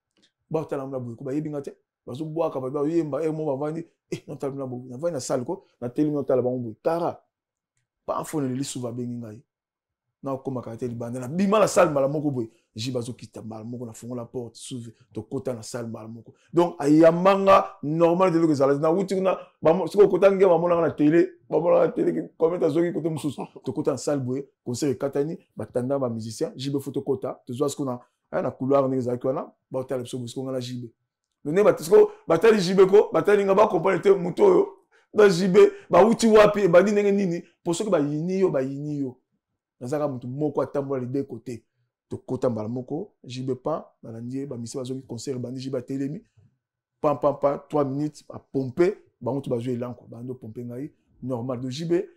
ba tala na boyo ko ba yebi ngate ba so boaka ba yemba mo ba vandi na tala na boyo na vandi na salle ko na teli no tala ba boyo kara pa fone le lisu va bengi ngai na koma ka teli banda na bima la salle mala moko boy jibazo kita mala moko na fongo la porte s'ouvre to kota na salle mala moko donc ayamanga normal de que ça na wuti na ba siko kota nge ba mona na télé comment azoki kote mususu to kota na salle boy concert katani batanda ba musicien jibe photo kota to zo asko na couloir nge za kwana ba tala so musko ngala jibe ne batisko batali jibe ko batali nga ba comprendre te muto yo na jibe ba wuti wapi ba nini nini pour ceux que ba yini yo nazaka mutu moko atambola les deux côtés to kota mbala moko jibe pa na ndie ba misi bazoki concert bandi jibe telemi pam 3 minutes a pomper ba mutu bazwe elanko ba ndo pomper ngai normal de jibe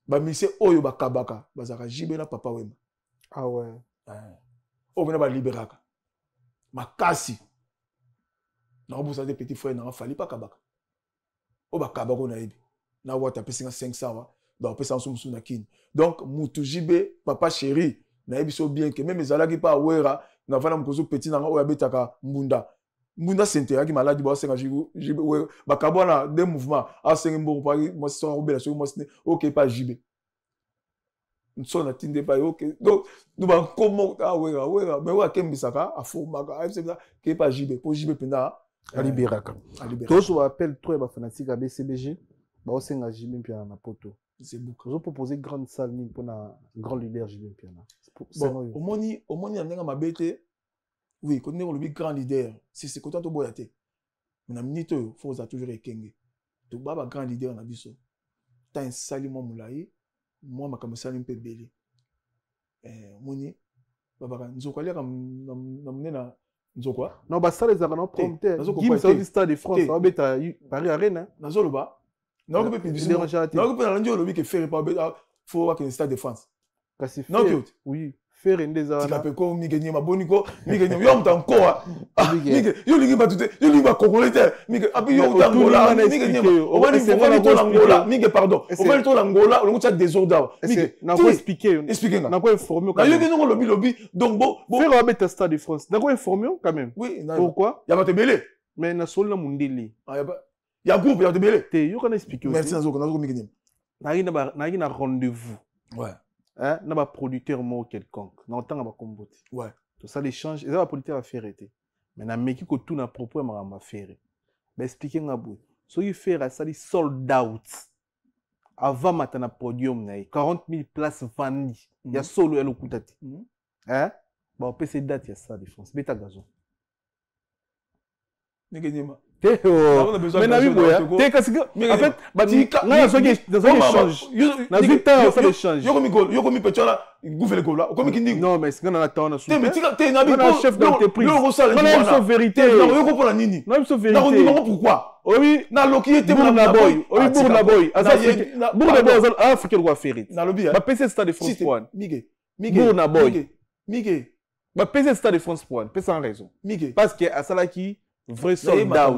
ba misi oyo bakabaka bazaka jibe na papa wema ah ouais o bena ba liberaka makasi na obusa de petit frère na fali pa kabaka o bakabako na yebi na wata pesinga 500 wa donc pesa nsumu na kin donc mutu jibe papa chéri na yebiso bien que même ezalaki pa wera na vana mkozo petit na oya betaka mbunda sente yaki maladi ba senga jibe bakabona des mouvements a senga mbongo pa moi so robela so moi OK pas jibe nso na tinde pa OK donc nous ba comment wera mais wa kembisaka afomaka a que pas jibe pour jibe penda aliberaka tous on appelle toi ba fanatique à BCBG ba osenga jibe pia na poto c'est beaucoup. Vous proposez grande salle pour un grand leader JB Piana. Bon, au moni andenga mabete. Oui, quand on le grand leader, c'est content to boyate. Mais na minute faut ça toujours ekenge. To baba grand leader na biso. Ta un sali mo mulai, moi ma sali mpe belé. Moni baba nzoko alia kam na mnena nzoko. Non ba salle za na prompter. Kim ça au stade de France, ça beta Paris Arena. Nazoloba. Non, que publicité. Non, que pour l'andio le que faire pas faut voir que stade de France. Kasi Non, fer. Piot. Oui. Fer et des Tu l'appelles quoi, Miguel Niema Boniko, Miguel Niema, yo, t'en quoi? Miguel, yo, l'ingé battu, yo, l'ingé congolais, Miguel, après, yo, t'en Angola, Miguel Niema, on va aller tout l'Angola, Miguel, pardon, on va aller tout l'Angola, on va aller désordre. Miguel, n'a pas expliqué. Expliquez, n'a pas informé. Là, yo, non, lobby, donc, bon. Fer va mettre Stade de France. N'a pas informé, quand même. Oui, pourquoi? Il y a pas de belé. Mais n'a sol na mundeli. Il y a groupe, il y a de belé. Te, yo, qu'on a expliqué. Merci, Nazoko, Miguel Niema. N'a rien à rendez-vous. Ouais. Hein, n'a pas producteur mot quelconque. N'a autant à comboter. Ouais. Tout ça l'échange, et ça va producteur à faire été. Mais n'a meki ko tout na propos ma faire. Mais expliquer ngabou. So y faire ça dit sold out. Avant matin na podium na 40 000 places vendues. Il y a solo et le koutati. Hein? Bon PC date il y a ça défense. Beta gazon. Miguel Niema. Mais na oui boya. T'es parce que en fait dans un échange. Na vita ça l'échange. Yo komi pechola gouverne kola. Komi kindi. Non mais c'est quand on attend na sous. Mais t'es na chef d'entreprise. Non, c'est vérité. Non, yo ko la nini. Non, c'est vérité. Non, pourquoi? Oui, na loki était na boy. Oui, Bourna boy. Bourna boy Afrique doit faire. Na lobby. Ba PC Stade de France point. Miguel. Bourna boy. Miguel. Ba PC Stade de France point. Pas sans raison. Miguel. Parce que à ça qui vrai soldat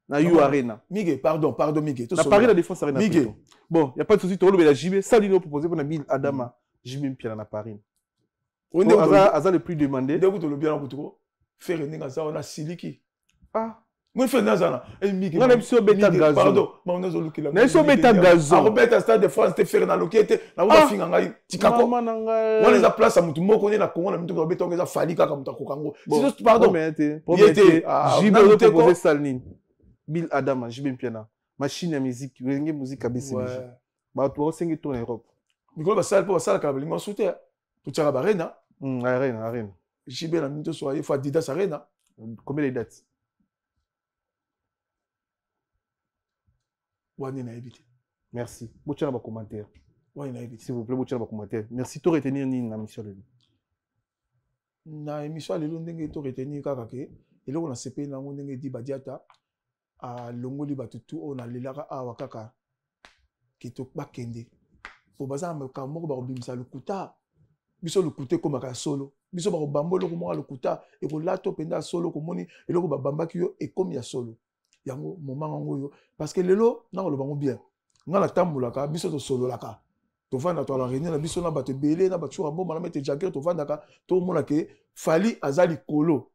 na You Arena. Miguel, pardon, Miguel. Na Paris la défense arena. Miguel. Bon, y a pas de souci, tolo la JB, ça lui nous proposer pour na Bill Adama, JB Mpia na Paris. On est à le plus demandé. Dès que tu le bien en tout faire une ça on a siliki. Ah, moi fait nazana. Et Miguel. On a sur bêta gazon. Pardon, mais on a zo luki là. Na sur bêta gazon. Robert Stade de France te faire na lokiete, na wa finga ngai tikako. On les a place à mutu moko ne na Congo na mutu ko bêta on fali kaka mutu ko Congo. C'est pardon. Prométhée. JB le proposer Salnine. Bill Adama, JB Mpiana. Machine à musique, musique à BCBG. Bah, tu vas aussi tourner en Europe. Nicolas Bassal, pour Bassal, quand il m'a soutenu, tu tiens à la Arena. Arena. JB, la minute sur il faut Adidas Arena. Combien les dates? Wani na évité. Merci. Bouchez dans commentaire. Wani na évité. S'il vous plaît, bouchez dans commentaire. Merci de retenir ni na mission. Na émission, les longues de retenir kakake. Et là, on a CP, na on a dit Badiata. A longoli batutu on a lelaka awa kaka kito bakende po baza ka moko ba obimisa lukuta biso lukuta ko maka solo biso ba bambolo ko mo lukuta e ko lato penda solo ko moni eloko ba bambaki yo e komi ya solo yango moment ngo yo parce que lelo na ko lo bango bien ngala tambulaka biso to solo laka to vanda to la réunion na biso na bato belé na bato rambo na mettre jacket to vanda ka to mona ke fali azali kolo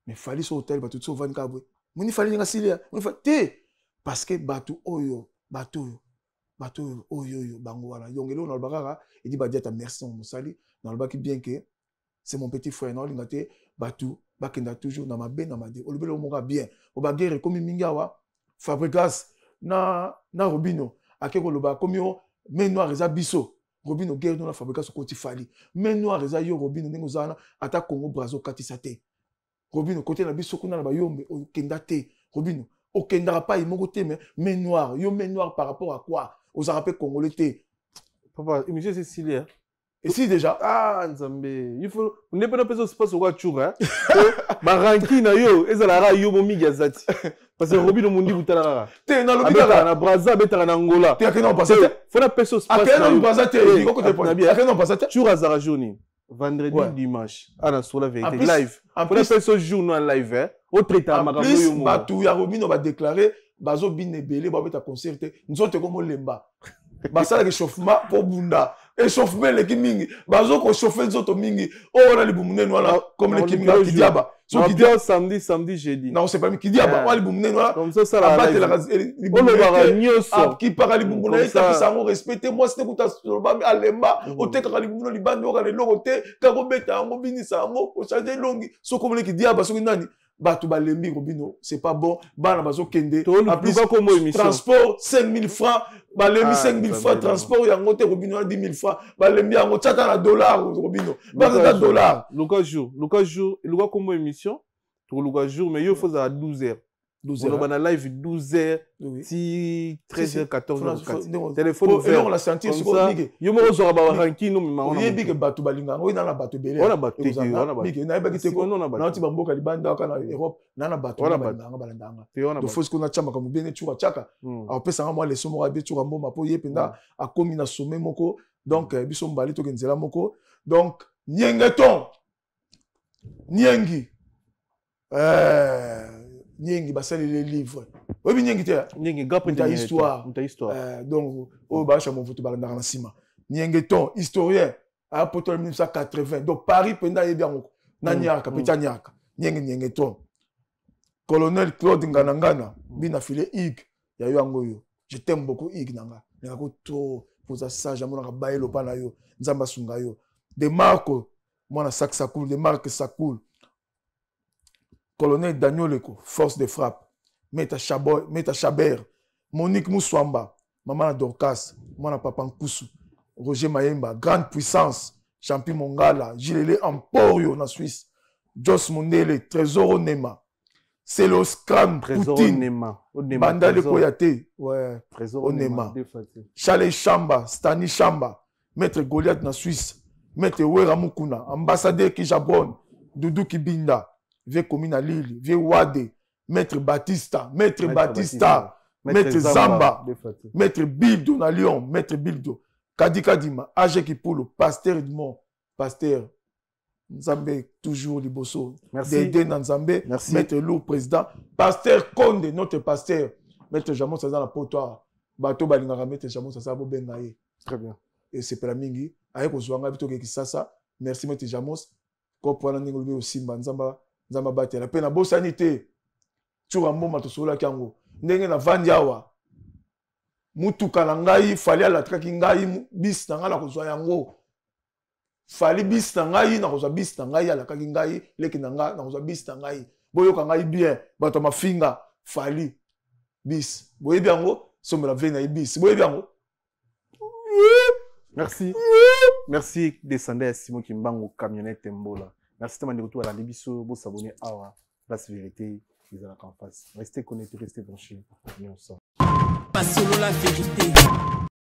mais fali so hotel bato to vanda ka moni fali nga silia moni fa te parce que batu oyo oyo bango wana yongelo na bakaka et dit Badiata merci mon sali na baki bien que c'est mon petit frère na lingate batu bakenda toujours na mabe na made olobelo moka bien o ba guerre comme mingawa Fabregas na Robino akeko loba comme yo mais noir eza biso Robino guerre na Fabregas ko ti fali mais noir eza yo Robino ningo zana ata Congo Brazo katisa te Robino côté na biso kuna na ba yo kenda te Robino au kendra pas il monte mais noir yo mais noir par rapport à quoi aux arabes congolais te papa monsieur Cécilia et si déjà ah nzambe il faut on n'est pas dans place espace au chura ba ranki na yo ezala yo mo migazati parce que Robino mundi butala te na lobika na Brazza betara na Angola te akena passer faut na peso espace akena passer te diko côté point akena passer te chura zara journée vendredi dimanche ana sur la vérité live pour la personne jour en live hein autre état makambo yo mo batu ya Robino va déclarer bazo bine belé ba beta concert nzote ko mo lemba basala ke chauffement pour bunda échauffement le kimingi bazo ko chauffer nzoto mingi o na libumune wala comme le kiminga kidiaba so kidia samedi jeudi non c'est pas mi kidiaba wala libumune wala comme ça la live on le bara nyoso qui parle libumune ça qui sango respecter moi c'était kuta ba alemba o te ka libumune libando ka le logo te ka ko beta ngo binisa ngo o changer longi so comme le kidiaba so nani batu balembi Robino c'est pas bon bana bazo kende en plus transport 5000 francs balembi 5000 francs transport yango te Robino 10000 francs balembi yango tata na dollar Robino ba dollar Luka jour Luka comme émission pour Luka jour mais il faut à 12h 12h. On a live 12h, Oui. si 13h, 14h. Non, Téléphone on ouvert. l'a senti Comme sur ça. Ligue. Yo mo zo ba ranking no ma On y est big bateau balinga. On a la bateau belé. On a bateau. On a bateau. Big na ba kite ko. On a Na ti bamboka libanda ka na Europe. Na bateau On a balinga balandanga. On a Do bateau. faut ce qu'on a chama comme bien chura chaka. A pesa nga moi les somo rabe chura mboma po yependa a komi na sommet moko. Donc biso mbali to kenzela moko. Donc nyengeton. Nyengi. Nyengi basali les livres. Oui, Nyengi te. Nyengi gape ta histoire. Ta histoire. Donc au bacha mon photo balanda na sima. Nyengeton historien à poto 1980. Donc Paris penda ye bien na nyaka peta nyaka. Nyengeton. Colonel Claude Nganangana bina filé Ig ya yo angoyo. Je t'aime beaucoup Ig nanga. Ngako trop pour ça sage amona ka bailo pa na yo. Nzamba sunga yo. De Marco moi ça coule de Marc ça coule. Colonel Daniel Leko, force de frappe. Meta Chabert, Monique Moussouamba, Maman Dorcas, Mona Papa Nkoussou, Roger Mayemba, grande puissance, Champi Mongala, Gilele Emporio na Suisse, Jos Mondele, Trésor Onema, c'est le scram Poutine, Bandale Koyate, ouais, Trésor Onema, Chalet Chamba, Stani Chamba, Maître Goliath na Suisse, Maître Wera Mukuna, ambassadeur Kijabon, Doudou Kibinda, Vieux commune à Lille, Vieux Wade, Maître Batista, Maître Zamba, Maître Bildo na Lyon, Maître Bildo, Kadi Kadima, Age Kipolo, Pasteur Edmond, Pasteur Nzambe, toujours Liboso, Dédé Nzambe, Maître Lou, président, Pasteur Konde, notre pasteur, Maître Jamon Saza la potoire, Bato Balingara, Maître Jamon Saza Bobengaye. Très bien. Et c'est pas la mingi, Aye Kozouanga, Vito Kekisasa, merci Maître Jamos, Kopwana Ningolbe aussi, Nzamba. Nzamba batela pe na bosanité tshura mboma to sola kango ndenge na vandi awa mutuka na ngai fali ala traki ngai bis na ngala kozwa yango fali bis na ngai na kozwa bis na ngai ala kaki ngai leki na ngai na kozwa bis na ngai boyoka ngai bien bato mafinga fali bis boyebi yango somela vena bis boyebi yango. Merci. Merci descendez à Simon Kimbango camionnette Mbola. Merci de retour à la Libiso, vous s'abonner à Place Vérité, ils ont la campagne. Restez connectés, restez branchés. Pas solo la vérité.